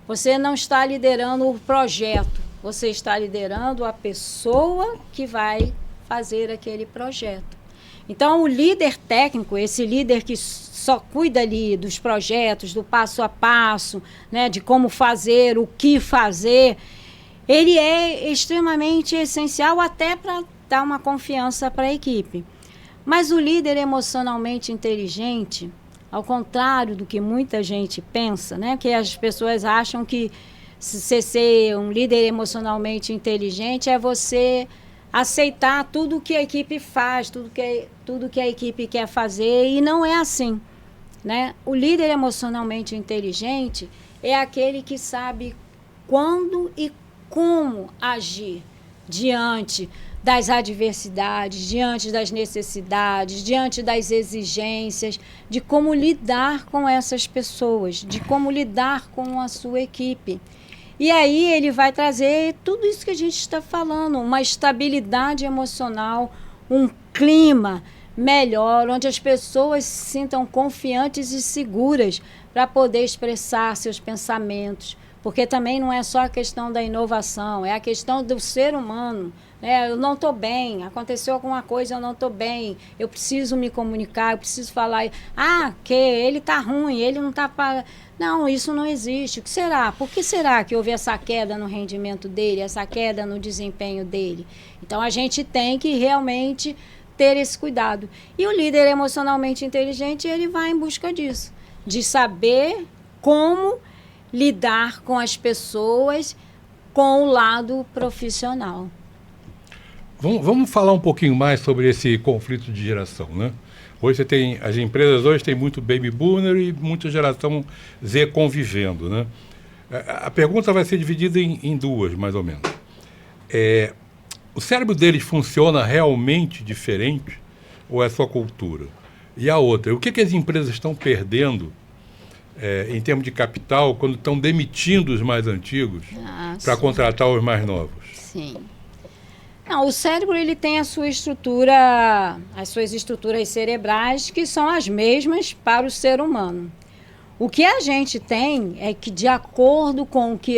Speaker 1: você não está liderando o projeto, você está liderando a pessoa que vai fazer aquele projeto. Então, o líder técnico, esse líder que só cuida ali dos projetos, do passo a passo, né, de como fazer, o que fazer, ele é extremamente essencial até para dar uma confiança para a equipe. Mas o líder emocionalmente inteligente, ao contrário do que muita gente pensa, né, que as pessoas acham que ser um líder emocionalmente inteligente é você aceitar tudo que a equipe faz, tudo que a equipe quer fazer, e não é assim, né? O líder emocionalmente inteligente é aquele que sabe quando e como agir diante das adversidades, diante das necessidades, diante das exigências, de como lidar com essas pessoas, de como lidar com a sua equipe. E aí ele vai trazer tudo isso que a gente está falando, uma estabilidade emocional, um clima melhor, onde as pessoas se sintam confiantes e seguras para poder expressar seus pensamentos, porque também não é só a questão da inovação, é a questão do ser humano. Eu não estou bem, aconteceu alguma coisa, eu não estou bem, eu preciso me comunicar, eu preciso falar, que ele está ruim, ele não está pagando. Não, isso não existe. O que será? Por que será que houve essa queda no rendimento dele, essa queda no desempenho dele? Então, a gente tem que realmente ter esse cuidado. E o líder emocionalmente inteligente, ele vai em busca disso, de saber como lidar com as pessoas com o lado profissional.
Speaker 2: Vamos falar um pouquinho mais sobre esse conflito de geração, né? Hoje você tem, as empresas hoje têm muito baby boomer e muita geração Z convivendo, né? A pergunta vai ser dividida em duas, mais ou menos. O cérebro deles funciona realmente diferente ou é só cultura? E a outra, o que as empresas estão perdendo em termos de capital quando estão demitindo os mais antigos para contratar os mais novos?
Speaker 1: Sim. Não, o cérebro ele tem a sua estrutura, as suas estruturas cerebrais que são as mesmas para o ser humano. O que a gente tem é que, de acordo com o que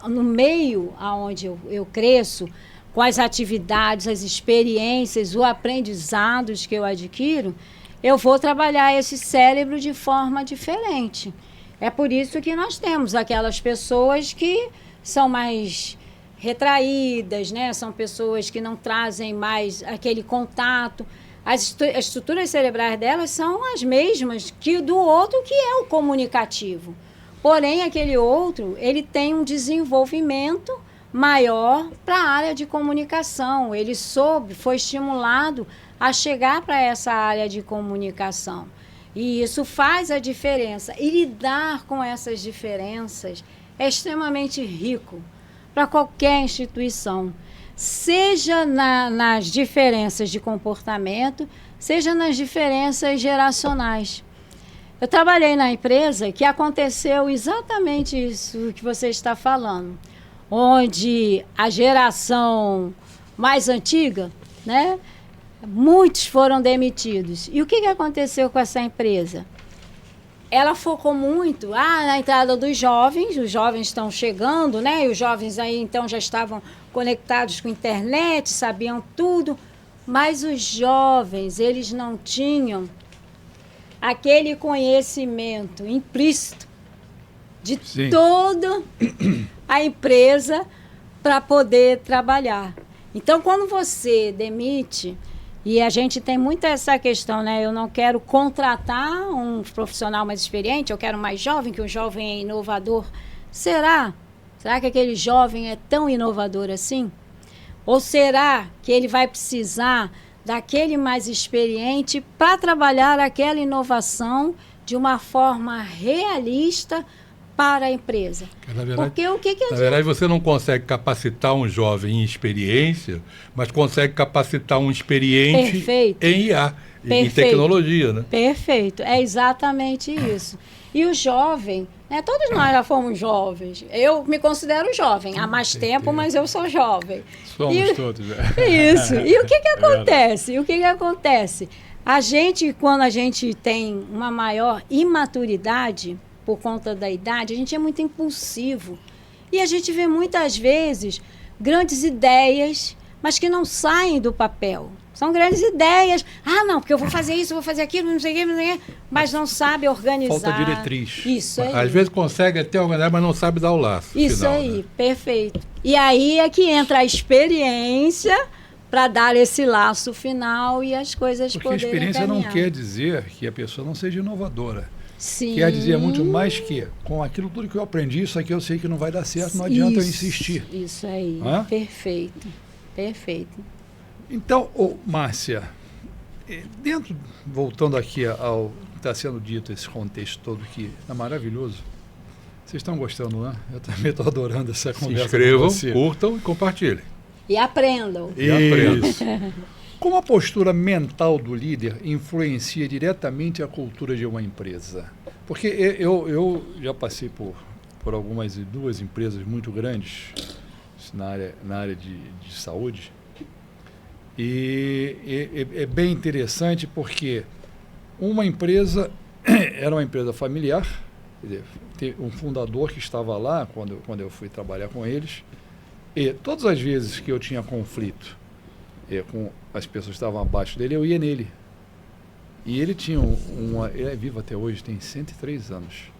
Speaker 1: no meio aonde eu cresço, com as atividades, as experiências, os aprendizados que eu adquiro, eu vou trabalhar esse cérebro de forma diferente. É por isso que nós temos aquelas pessoas que são mais retraídas, né? São pessoas que não trazem mais aquele contato. As estruturas cerebrais delas são as mesmas que do outro, que é o comunicativo. Porém, aquele outro, ele tem um desenvolvimento maior para a área de comunicação. Ele foi estimulado a chegar para essa área de comunicação. E isso faz a diferença. E lidar com essas diferenças é extremamente rico para qualquer instituição, seja nas diferenças de comportamento, seja nas diferenças geracionais. Eu trabalhei na empresa que aconteceu exatamente isso que você está falando, onde a geração mais antiga, né, muitos foram demitidos. E o que aconteceu com essa empresa? Ela focou muito na entrada dos jovens, os jovens estão chegando, né? E os jovens aí então já estavam conectados com a internet, sabiam tudo, mas os jovens, eles não tinham aquele conhecimento implícito de toda a empresa para poder trabalhar. Então, quando você demite, e a gente tem muito essa questão, né? Eu não quero contratar um profissional mais experiente, eu quero mais jovem, que o jovem é inovador. Será? Será que aquele jovem é tão inovador assim? Ou será que ele vai precisar daquele mais experiente para trabalhar aquela inovação de uma forma realista para a empresa?
Speaker 2: Na verdade,
Speaker 1: porque o que
Speaker 2: na verdade, você não consegue capacitar um jovem em experiência, mas consegue capacitar um experiente
Speaker 1: Perfeito.
Speaker 2: em IA, em
Speaker 1: Perfeito.
Speaker 2: tecnologia, né?
Speaker 1: Perfeito, é exatamente isso. E o jovem, né, todos nós já fomos jovens. Eu me considero jovem há mais tempo, mas eu sou jovem.
Speaker 3: Somos todos, né?
Speaker 1: Isso. E o que acontece? O que acontece? A gente, quando a gente tem uma maior imaturidade, por conta da idade, a gente é muito impulsivo. E a gente vê muitas vezes grandes ideias, mas que não saem do papel. São grandes ideias. Não, porque eu vou fazer isso, vou fazer aquilo, não sei o quê, mas não sabe organizar.
Speaker 3: Falta diretriz.
Speaker 1: Isso aí.
Speaker 2: Às vezes consegue até organizar, mas não sabe dar o laço.
Speaker 1: Isso
Speaker 2: final,
Speaker 1: aí,
Speaker 2: né?
Speaker 1: Perfeito. E aí é que entra a experiência para dar esse laço final e as coisas
Speaker 3: Porque a
Speaker 1: poderem
Speaker 3: experiência
Speaker 1: caminhar.
Speaker 3: não quer dizer que a pessoa não seja inovadora.
Speaker 1: Sim.
Speaker 3: Quer dizer muito mais que, com aquilo tudo que eu aprendi, isso aqui eu sei que não vai dar certo, não adianta eu insistir.
Speaker 1: Isso aí, perfeito, perfeito.
Speaker 3: Então, Márcia, voltando aqui ao que está sendo dito, esse contexto todo que é maravilhoso, vocês estão gostando, né? Eu também estou adorando essa conversa.
Speaker 2: Se inscrevam,
Speaker 3: com você.
Speaker 2: curtam e compartilhem.
Speaker 1: E aprendam.
Speaker 3: Isso. Como a postura mental do líder influencia diretamente a cultura de uma empresa? Porque eu já passei por duas empresas muito grandes na área de saúde, e é bem interessante porque uma empresa era uma empresa familiar, quer dizer, um fundador que estava lá, quando eu fui trabalhar com eles, e todas as vezes que eu tinha conflito com as pessoas que estavam abaixo dele, eu ia nele. E ele tinha ele é vivo até hoje, tem 103 anos.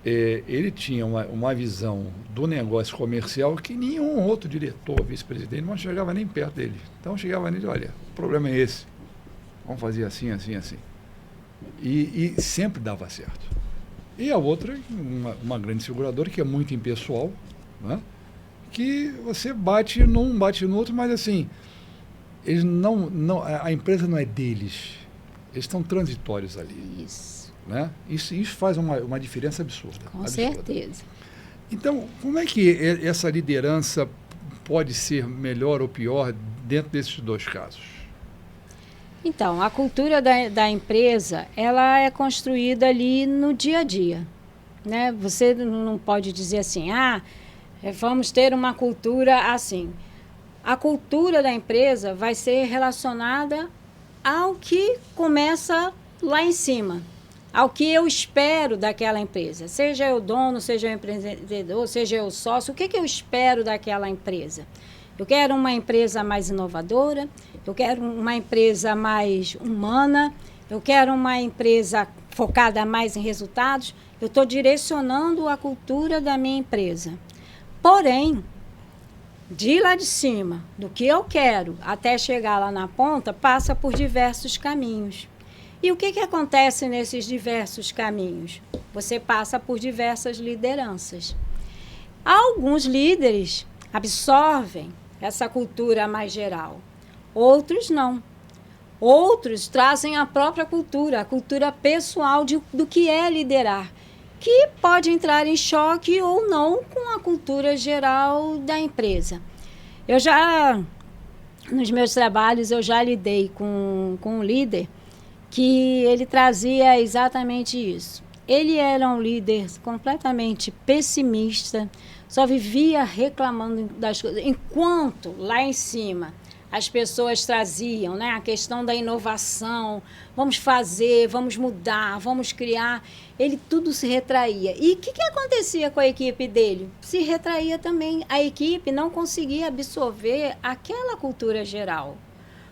Speaker 3: Ele tinha uma visão do negócio comercial que nenhum outro diretor, vice-presidente, não chegava nem perto dele. Então chegava nele, olha, o problema é esse, vamos fazer assim, assim, assim. E sempre dava certo. E a outra, uma grande seguradora, que é muito impessoal, né? Que você bate num, bate no outro, mas assim, eles a empresa não é deles, eles estão transitórios ali.
Speaker 1: Isso.
Speaker 3: Né? Isso faz uma diferença absurda.
Speaker 1: Com certeza.
Speaker 3: Então, como é que essa liderança pode ser melhor ou pior dentro desses dois casos?
Speaker 1: Então, a cultura da empresa, ela é construída ali no dia a dia. Né? Você não pode dizer assim, vamos ter uma cultura assim. A cultura da empresa vai ser relacionada ao que começa lá em cima, ao que eu espero daquela empresa. Seja eu dono, seja eu empreendedor, seja eu sócio, o que eu espero daquela empresa? Eu quero uma empresa mais inovadora, eu quero uma empresa mais humana, eu quero uma empresa focada mais em resultados. Eu estou direcionando a cultura da minha empresa. Porém, de lá de cima, do que eu quero até chegar lá na ponta, passa por diversos caminhos. E o que acontece nesses diversos caminhos? Você passa por diversas lideranças. Alguns líderes absorvem essa cultura mais geral, outros não. Outros trazem a própria cultura, a cultura pessoal do que é liderar, que pode entrar em choque ou não com a cultura geral da empresa. Nos meus trabalhos, eu já lidei com um líder que ele trazia exatamente isso. Ele era um líder completamente pessimista, só vivia reclamando das coisas, enquanto lá em cima as pessoas traziam, né, a questão da inovação, vamos fazer, vamos mudar, vamos criar, ele tudo se retraía. E o que acontecia com a equipe dele? Se retraía também. A equipe não conseguia absorver aquela cultura geral.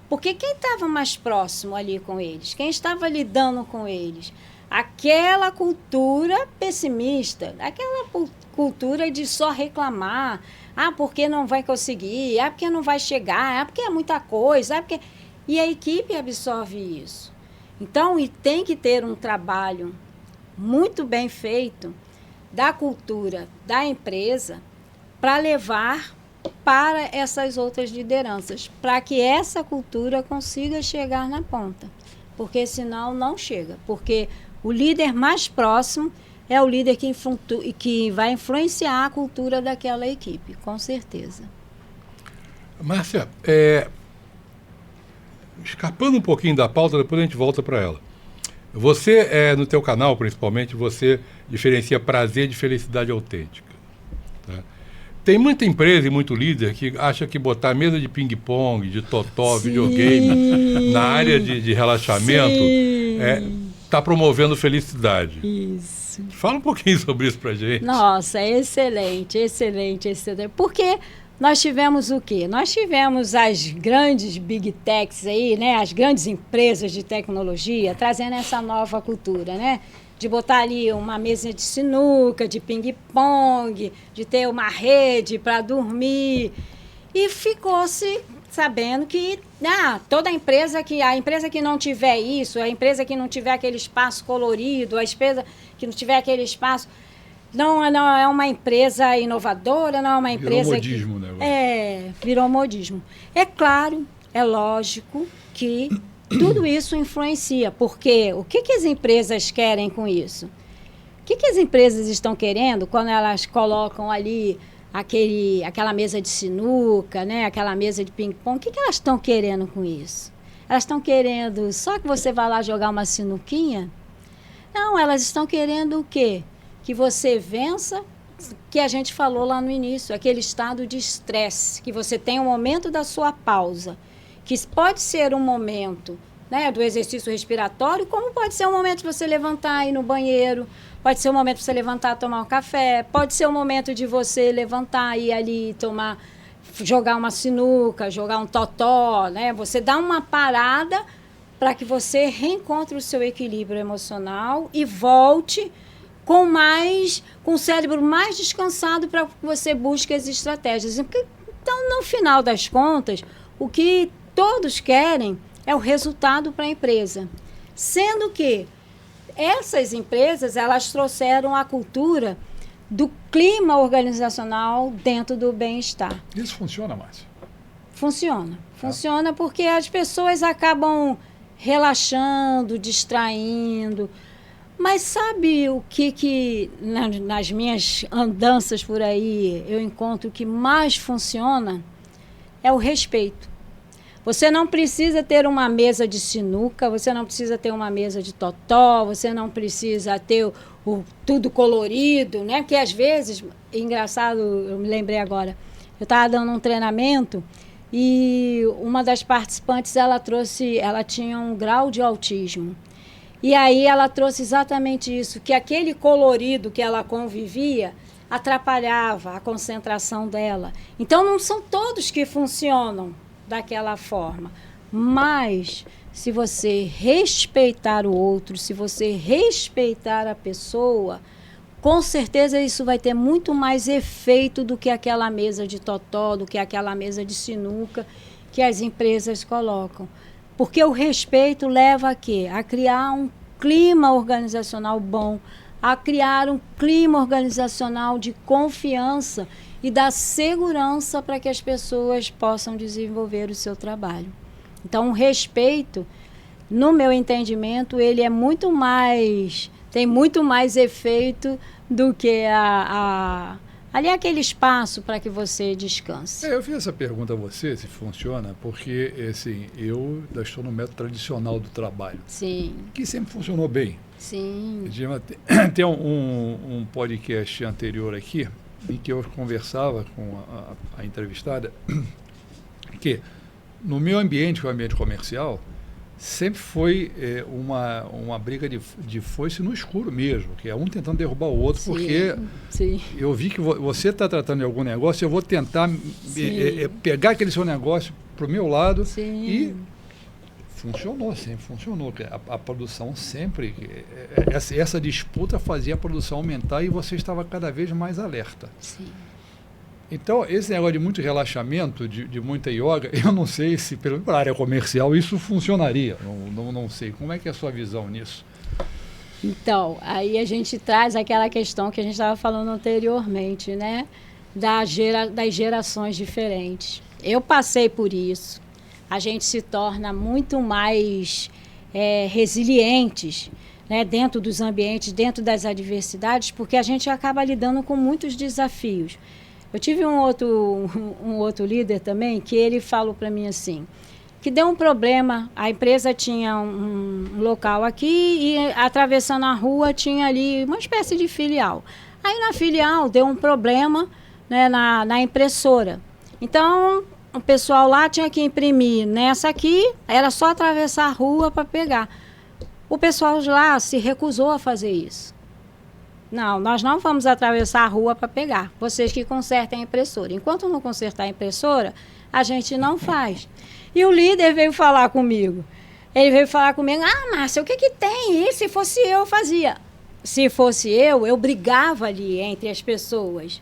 Speaker 1: Porque quem estava mais próximo ali com eles? Quem estava lidando com eles? Aquela cultura pessimista, aquela cultura de só reclamar. Porque não vai conseguir, porque não vai chegar, porque é muita coisa, porque... E a equipe absorve isso. Então, e tem que ter um trabalho muito bem feito da cultura da empresa para levar para essas outras lideranças, para que essa cultura consiga chegar na ponta. Porque senão não chega. Porque o líder mais próximo é o líder que vai influenciar a cultura daquela equipe, com certeza.
Speaker 2: Márcia, escapando um pouquinho da pauta, depois a gente volta para ela. Você, no teu canal, principalmente, você diferencia prazer de felicidade autêntica. Tá? Tem muita empresa e muito líder que acha que botar mesa de ping-pong, de totó, videogame, na área de relaxamento, está promovendo felicidade.
Speaker 1: Isso.
Speaker 2: Fala um pouquinho sobre isso pra gente.
Speaker 1: Nossa, excelente. Porque nós tivemos o quê? Nós tivemos as grandes big techs aí, né? As grandes empresas de tecnologia trazendo essa nova cultura, né? De botar ali uma mesa de sinuca, de ping-pong, de ter uma rede para dormir. E ficou-se sabendo que toda a empresa que não tiver isso, a empresa que não tiver aquele espaço colorido, a empresa que não tiver aquele espaço, não é uma empresa inovadora, não é uma empresa...
Speaker 3: Virou modismo, né?
Speaker 1: Virou modismo. É claro, é lógico que tudo isso influencia, porque o que as empresas querem com isso? O que as empresas estão querendo quando elas colocam ali aquela mesa de sinuca, né? Aquela mesa de ping-pong? O que elas estão querendo com isso? Elas estão querendo só que você vá lá jogar uma sinuquinha? Não, elas estão querendo o quê? Que você vença, que a gente falou lá no início, aquele estado de estresse, que você tem um momento da sua pausa, que pode ser um momento né, do exercício respiratório, como pode ser um momento de você levantar e ir no banheiro, pode ser um momento de você levantar, tomar um café, pode ser um momento de você levantar e ir ali jogar uma sinuca, jogar um totó, né? Você dá uma parada para que você reencontre o seu equilíbrio emocional e volte com o cérebro mais descansado para que você busque as estratégias. Então, no final das contas, o que todos querem é o resultado para a empresa. Sendo que essas empresas, elas trouxeram a cultura do clima organizacional dentro do bem-estar.
Speaker 3: Isso funciona, Márcia?
Speaker 1: Funciona. Funciona porque as pessoas acabam relaxando, distraindo. Mas sabe o que nas minhas andanças por aí eu encontro que mais funciona? É o respeito. Você não precisa ter uma mesa de sinuca, você não precisa ter uma mesa de totó, você não precisa ter tudo colorido, né? Porque às vezes, engraçado, eu me lembrei agora, eu estava dando um treinamento e uma das participantes, ela tinha um grau de autismo. E aí ela trouxe exatamente isso, que aquele colorido que ela convivia atrapalhava a concentração dela. Então, não são todos que funcionam daquela forma. Mas, se você respeitar o outro, se você respeitar a pessoa, com certeza isso vai ter muito mais efeito do que aquela mesa de totó, do que aquela mesa de sinuca que as empresas colocam. Porque o respeito leva a quê? A criar um clima organizacional bom, a criar um clima organizacional de confiança e dar segurança para que as pessoas possam desenvolver o seu trabalho. Então, o respeito, no meu entendimento, ele é tem muito mais efeito do que ali aquele espaço para que você descanse.
Speaker 3: Eu fiz essa pergunta a você, se funciona, porque assim, eu estou no método tradicional do trabalho.
Speaker 1: Sim.
Speaker 3: Que sempre funcionou bem.
Speaker 1: Sim.
Speaker 3: Tem um podcast anterior aqui, em que eu conversava com a entrevistada, que no meu ambiente, que é o ambiente comercial, sempre foi uma briga de foice no escuro mesmo, que é um tentando derrubar o outro,
Speaker 1: sim,
Speaker 3: porque
Speaker 1: sim.
Speaker 3: Eu vi que você está tratando de algum negócio, eu vou tentar pegar aquele seu negócio para o meu lado,
Speaker 1: sim.
Speaker 3: E funcionou, sempre funcionou. A produção sempre, essa disputa fazia a produção aumentar e você estava cada vez mais alerta.
Speaker 1: Sim.
Speaker 3: Então, esse negócio de muito relaxamento, de muita yoga, eu não sei se, pelo menos para a área comercial, isso funcionaria. Não sei. Como é que é a sua visão nisso?
Speaker 1: Então, aí a gente traz aquela questão que a gente estava falando anteriormente, né? Das gerações diferentes. Eu passei por isso. A gente se torna muito mais resilientes, né? Dentro dos ambientes, dentro das adversidades, porque a gente acaba lidando com muitos desafios. Eu tive um outro líder também que ele falou para mim assim, que deu um problema, a empresa tinha um local aqui e atravessando a rua tinha ali uma espécie de filial. Aí na filial deu um problema, né, na impressora. Então o pessoal lá tinha que imprimir nessa aqui, era só atravessar a rua para pegar. O pessoal de lá se recusou a fazer isso. Não, nós não vamos atravessar a rua para pegar. Vocês que consertem a impressora. Enquanto não consertar a impressora, a gente não faz. E o líder veio falar comigo. Ele veio falar comigo, Márcia, o que tem? E se fosse eu, fazia. Se fosse eu brigava ali entre as pessoas.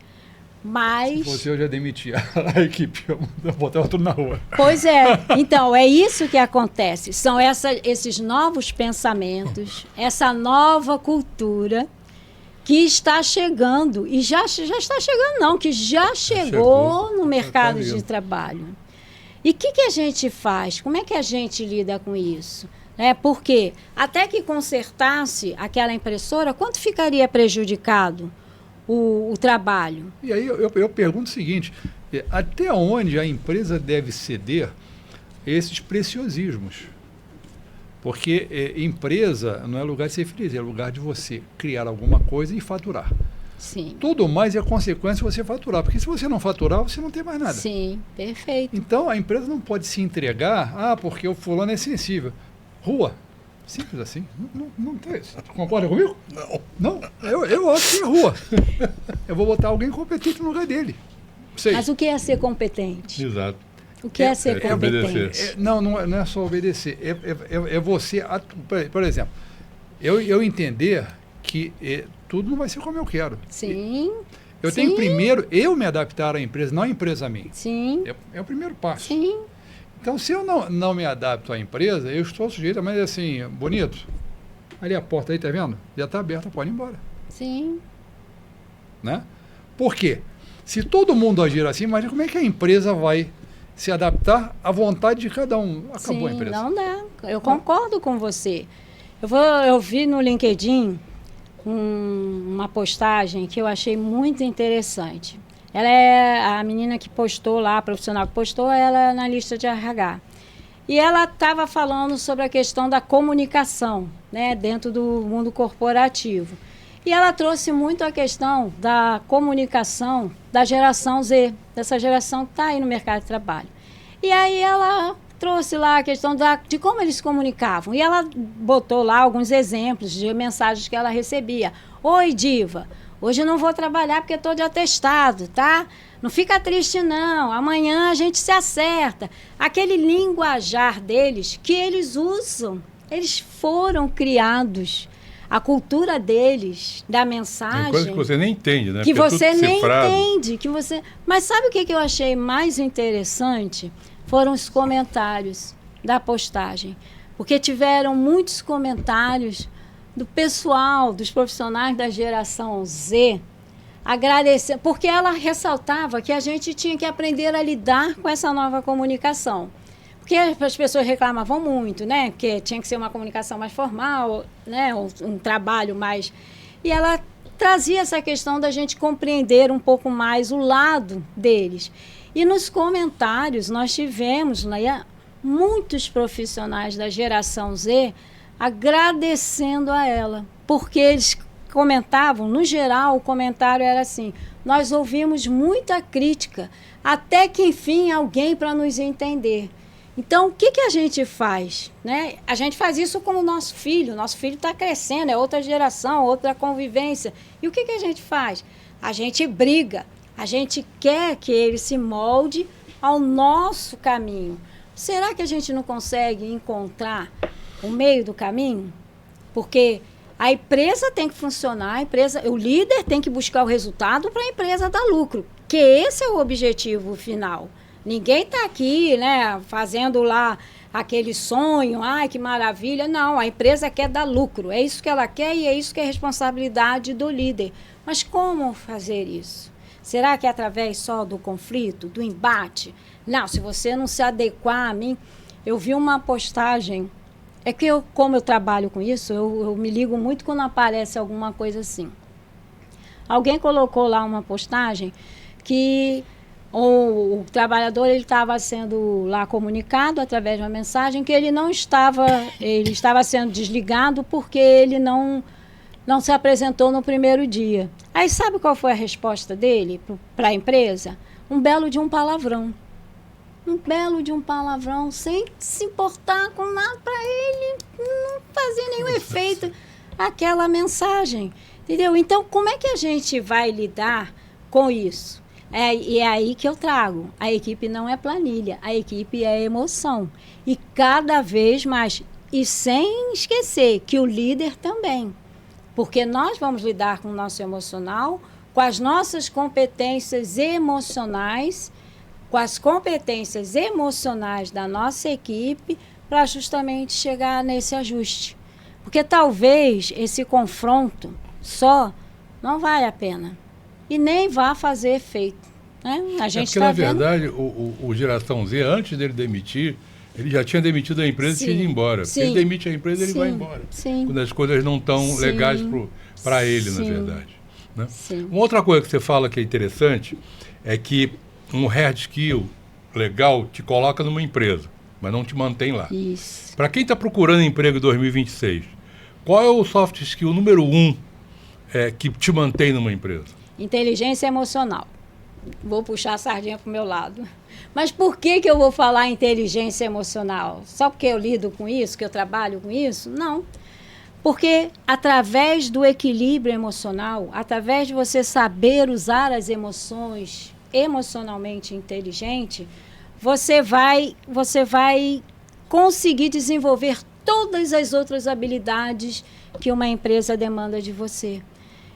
Speaker 1: Mas...
Speaker 3: Se fosse eu, já demitia a equipe, eu botava tudo na rua.
Speaker 1: Pois é. Então, é isso que acontece. São esses novos pensamentos, essa nova cultura que está chegando, e já está chegando não, que já chegou no mercado de trabalho. E o que a gente faz? Como é que a gente lida com isso? Porque até que consertasse aquela impressora, quanto ficaria prejudicado o trabalho?
Speaker 3: E aí eu pergunto o seguinte, até onde a empresa deve ceder esses preciosismos? Porque empresa não é lugar de ser feliz, é lugar de você criar alguma coisa e faturar.
Speaker 1: Sim.
Speaker 3: Tudo mais é consequência de você faturar, porque se você não faturar, você não tem mais nada.
Speaker 1: Sim, perfeito.
Speaker 3: Então, a empresa não pode se entregar, porque o fulano é sensível. Rua. Simples assim. Não tem. Você concorda comigo? Não? Eu acho que é rua. Eu vou botar alguém competente no lugar dele. Sei.
Speaker 1: Mas o que é ser competente?
Speaker 2: Exato.
Speaker 1: O que é ser competente?
Speaker 2: Obedecer.
Speaker 3: Não é só obedecer. É você... Por exemplo, eu entender que tudo não vai ser como eu quero.
Speaker 1: Sim.
Speaker 3: Eu tenho primeiro eu me adaptar à empresa, não a empresa a mim.
Speaker 1: Sim.
Speaker 3: É o primeiro passo.
Speaker 1: Sim.
Speaker 3: Então, se eu não me adapto à empresa, eu estou sujeito, mas assim, bonito, ali a porta aí, tá vendo? Já está aberta, pode ir embora.
Speaker 1: Sim.
Speaker 3: Né? Por quê? Se todo mundo agir assim, imagina como é que a empresa vai se adaptar à vontade de cada um. Acabou a empresa.
Speaker 1: Não dá. Eu concordo com você. Eu vi no LinkedIn uma postagem que eu achei muito interessante. Ela é a menina que postou lá, a profissional que postou, ela é analista de RH. E ela estava falando sobre a questão da comunicação, né, dentro do mundo corporativo. E ela trouxe muito a questão da comunicação da geração Z, dessa geração que está aí no mercado de trabalho. E aí ela trouxe lá a questão de como eles se comunicavam. E ela botou lá alguns exemplos de mensagens que ela recebia. Oi, diva. Hoje eu não vou trabalhar porque estou de atestado, tá? Não fica triste, não. Amanhã a gente se acerta. Aquele linguajar deles que eles usam, eles foram criados. A cultura deles, da mensagem...
Speaker 2: Tem coisa que você nem entende, né?
Speaker 1: Que
Speaker 2: porque
Speaker 1: você
Speaker 2: é tudo
Speaker 1: nem
Speaker 2: cifrado.
Speaker 1: entende. Mas sabe o que eu achei mais interessante? Foram os comentários da postagem. Porque tiveram muitos comentários do pessoal, dos profissionais da geração Z, agradecer, porque ela ressaltava que a gente tinha que aprender a lidar com essa nova comunicação. Porque as pessoas reclamavam muito, né? Porque tinha que ser uma comunicação mais formal, né? Um trabalho mais... E ela trazia essa questão da gente compreender um pouco mais o lado deles. E nos comentários nós tivemos, né, muitos profissionais da geração Z agradecendo a ela, porque eles comentavam, no geral, o comentário era assim: nós ouvimos muita crítica, até que enfim alguém para nos entender. Então, o que a gente faz? Né? A gente faz isso com o nosso filho está crescendo, é outra geração, outra convivência. E o que a gente faz? A gente briga, a gente quer que ele se molde ao nosso caminho. Será que a gente não consegue encontrar o meio do caminho? Porque a empresa tem que funcionar, o líder tem que buscar o resultado para a empresa dar lucro, que esse é o objetivo final. Ninguém está aqui, né, fazendo lá aquele sonho, ai, que maravilha. Não, a empresa quer dar lucro, é isso que ela quer e é isso que é responsabilidade do líder. Mas como fazer isso? Será que é através só do conflito, do embate? Não, se você não se adequar a mim... Eu vi uma postagem, é que como eu trabalho com isso, eu me ligo muito quando aparece alguma coisa assim. Alguém colocou lá uma postagem que o trabalhador estava sendo lá comunicado através de uma mensagem que ele estava sendo desligado porque ele não se apresentou no primeiro dia. Aí sabe qual foi a resposta dele para a empresa? Um belo de um palavrão. Um belo de um palavrão, sem se importar com nada, para ele não fazer nenhum efeito aquela mensagem. Entendeu? Então, como é que a gente vai lidar com isso? E é aí que eu trago. A equipe não é planilha, a equipe é emoção. E cada vez mais, e sem esquecer que o líder também. Porque nós vamos lidar com o nosso emocional, com as nossas competências emocionais, com as competências emocionais da nossa equipe, para justamente chegar nesse ajuste. Porque talvez esse confronto só não vale a pena. E nem vá fazer efeito. Né? A gente
Speaker 2: porque, na verdade, o Geração Z, antes dele demitir, ele já tinha demitido a empresa e tinha ido embora. Porque ele demite a empresa, ele vai embora.
Speaker 1: Sim.
Speaker 2: Quando as coisas não estão legais para ele, na verdade. Né?
Speaker 1: Sim.
Speaker 2: Uma outra coisa que você fala que é interessante é que um hard skill legal te coloca numa empresa, mas não te mantém lá.
Speaker 1: Isso.
Speaker 2: Para quem está procurando emprego em 2026, qual é o soft skill número 1 que te mantém numa empresa?
Speaker 1: Inteligência emocional. vou puxar a sardinha para o meu lado. Mas por que eu vou falar inteligência emocional? Só porque eu lido com isso, que eu trabalho com isso? Não. Porque através do equilíbrio emocional, através de você saber usar as emoções emocionalmente inteligente, você vai conseguir desenvolver todas as outras habilidades que uma empresa demanda de você.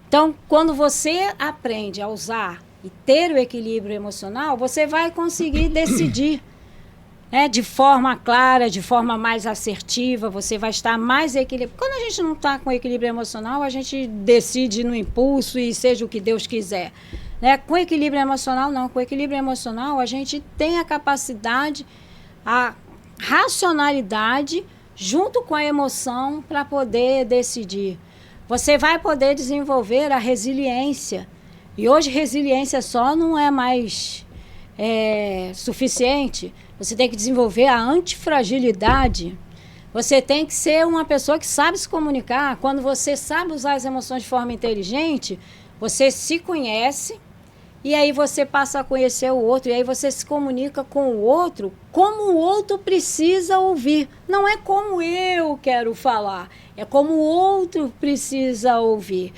Speaker 1: Então, quando você aprende a usar e ter o equilíbrio emocional, você vai conseguir decidir, né, de forma clara, de forma mais assertiva, você vai estar mais equilibrado. Quando a gente não está com equilíbrio emocional, a gente decide no impulso e seja o que Deus quiser. Né? Com equilíbrio emocional, não. Com equilíbrio emocional, a gente tem a capacidade, a racionalidade, junto com a emoção, para poder decidir. Você vai poder desenvolver a resiliência. E hoje, resiliência só não é mais suficiente. Você tem que desenvolver a antifragilidade. Você tem que ser uma pessoa que sabe se comunicar. Quando você sabe usar as emoções de forma inteligente, você se conhece e aí você passa a conhecer o outro. E aí você se comunica com o outro como o outro precisa ouvir. Não é como eu quero falar, é como o outro precisa ouvir.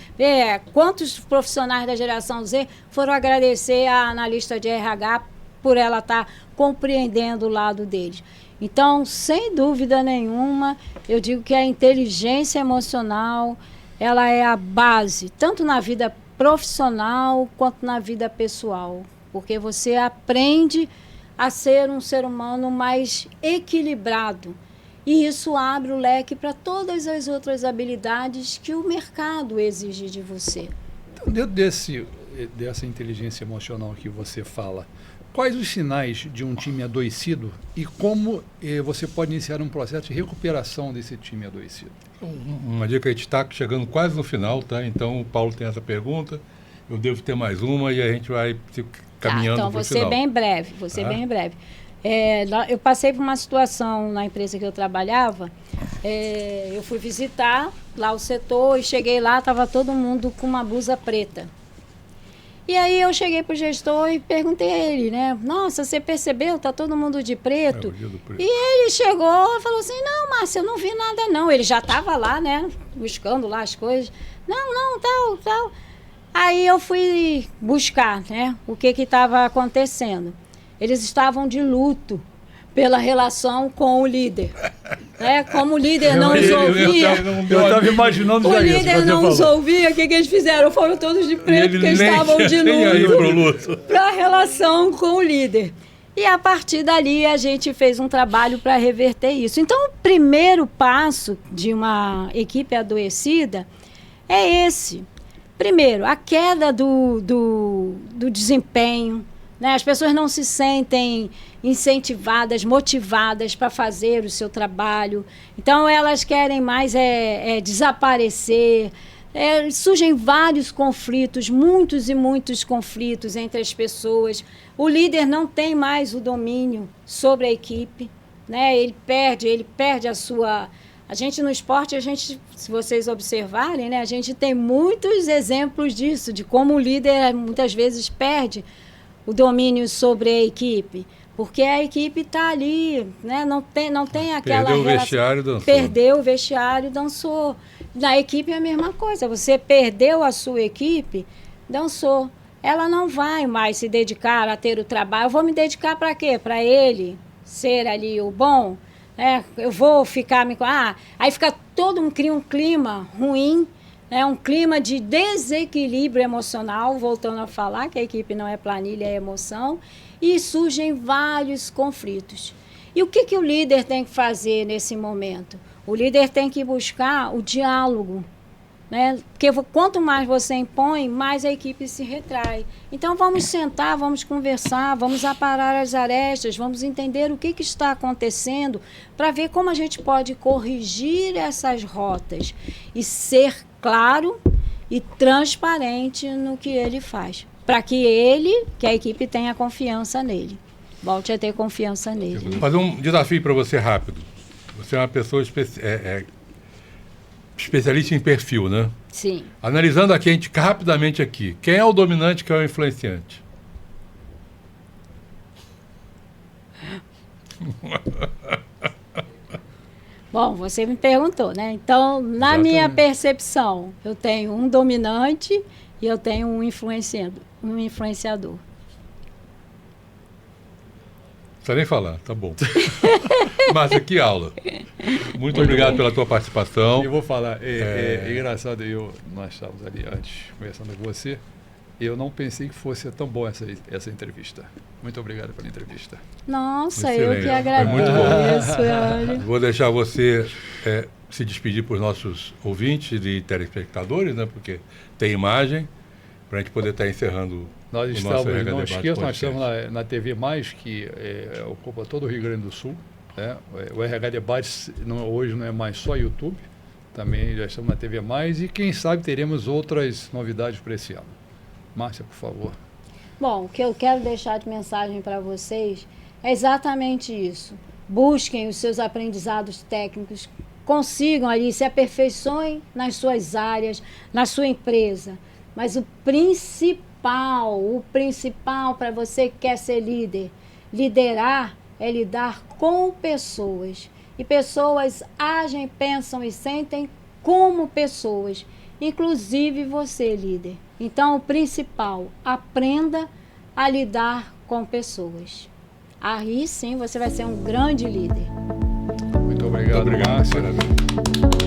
Speaker 1: Quantos profissionais da geração Z foram agradecer a analista de RH por ela estar compreendendo o lado deles? Então, sem dúvida nenhuma, eu digo que a inteligência emocional, ela é a base, tanto na vida profissional quanto na vida pessoal, porque você aprende a ser um ser humano mais equilibrado. E isso abre o leque para todas as outras habilidades que o mercado exige de você.
Speaker 3: Então, dentro dessa inteligência emocional que você fala, quais os sinais de um time adoecido e como você pode iniciar um processo de recuperação desse time adoecido?
Speaker 2: Uma dica, a gente está chegando quase no final, tá? Então o Paulo tem essa pergunta, eu devo ter mais uma e a gente vai caminhando para o final. Então,
Speaker 1: vou ser bem breve. Eu passei por uma situação na empresa que eu trabalhava, eu fui visitar lá o setor e cheguei lá, estava todo mundo com uma blusa preta. E aí eu cheguei pro gestor e perguntei a ele, né? Nossa, você percebeu? Tá todo mundo de preto. E ele chegou e falou assim, não, Márcia, eu não vi nada não. Ele já estava lá, né? Buscando lá as coisas. Não, tal. Aí eu fui buscar, né? O que estava acontecendo. Eles estavam de luto pela relação com o líder. Como o líder não os ouvia...
Speaker 3: Eu estava imaginando já isso.
Speaker 1: O líder não os ouvia, o que eles fizeram? Foram todos de preto, porque estavam de luto para a relação com o líder. E a partir dali a gente fez um trabalho para reverter isso. Então o primeiro passo de uma equipe adoecida é esse. Primeiro, a queda do desempenho. Né? As pessoas não se sentem incentivadas, motivadas para fazer o seu trabalho. Então, elas querem mais desaparecer. Surgem vários conflitos, muitos e muitos conflitos entre as pessoas. O líder não tem mais o domínio sobre a equipe. Né? Ele perde a sua... A gente no esporte, se vocês observarem, né? A gente tem muitos exemplos disso, de como o líder muitas vezes perde o domínio sobre a equipe, porque a equipe está ali, né? Não tem aquela
Speaker 2: relação. Vestiário, dançou.
Speaker 1: Perdeu o vestiário, dançou. Na equipe é a mesma coisa, você perdeu a sua equipe, dançou. Ela não vai mais se dedicar a ter o trabalho. Eu vou me dedicar para quê? Para ele ser ali o bom? Eu vou ficar... aí fica cria um clima ruim, um clima de desequilíbrio emocional, voltando a falar que a equipe não é planilha, é emoção, e surgem vários conflitos. E o que o líder tem que fazer nesse momento? O líder tem que buscar o diálogo, né? Porque quanto mais você impõe, mais a equipe se retrai. Então vamos sentar, vamos conversar, vamos aparar as arestas, vamos entender o que está acontecendo para ver como a gente pode corrigir essas rotas e ser claro e transparente no que ele faz, para que a equipe tenha confiança nele. Volte a ter confiança nele.
Speaker 2: Vou fazer um desafio para você rápido. Você é uma pessoa especialista em perfil, né?
Speaker 1: Sim.
Speaker 2: Analisando rapidamente aqui, quem é o dominante, quem é o influenciante?
Speaker 1: Bom, você me perguntou, né? Então, na minha percepção, eu tenho um dominante e eu tenho um influenciador.
Speaker 2: Não precisa nem falar, tá bom. Márcia, que aula. Muito obrigado pela tua participação.
Speaker 3: Eu vou falar, é engraçado, nós estávamos ali antes conversando com você, eu não pensei que fosse tão boa essa entrevista. Muito obrigado pela entrevista.
Speaker 1: Nossa,
Speaker 2: Excelente.
Speaker 1: eu que agradeço. Olha.
Speaker 2: Vou deixar você se despedir para os nossos ouvintes e telespectadores, né? Porque tem imagem, para a gente poder estar encerrando
Speaker 3: nós
Speaker 2: o
Speaker 3: estamos,
Speaker 2: nosso RH
Speaker 3: não
Speaker 2: Debate
Speaker 3: esqueça, nós
Speaker 2: Podcast.
Speaker 3: estamos na TV Mais, que ocupa todo o Rio Grande do Sul. Né? O RH Debate hoje não é mais só YouTube, também já estamos na TV Mais e quem sabe teremos outras novidades para esse ano. Márcia, por favor.
Speaker 1: Bom, o que eu quero deixar de mensagem para vocês é exatamente isso. Busquem os seus aprendizados técnicos, consigam ali, se aperfeiçoem nas suas áreas, na sua empresa. Mas o principal para você que quer ser líder, liderar é lidar com pessoas. E pessoas agem, pensam e sentem como pessoas, inclusive você, líder. Então, o principal, aprenda a lidar com pessoas. Aí sim você vai ser um grande líder.
Speaker 3: Muito obrigado, Márcia.
Speaker 2: Parabéns.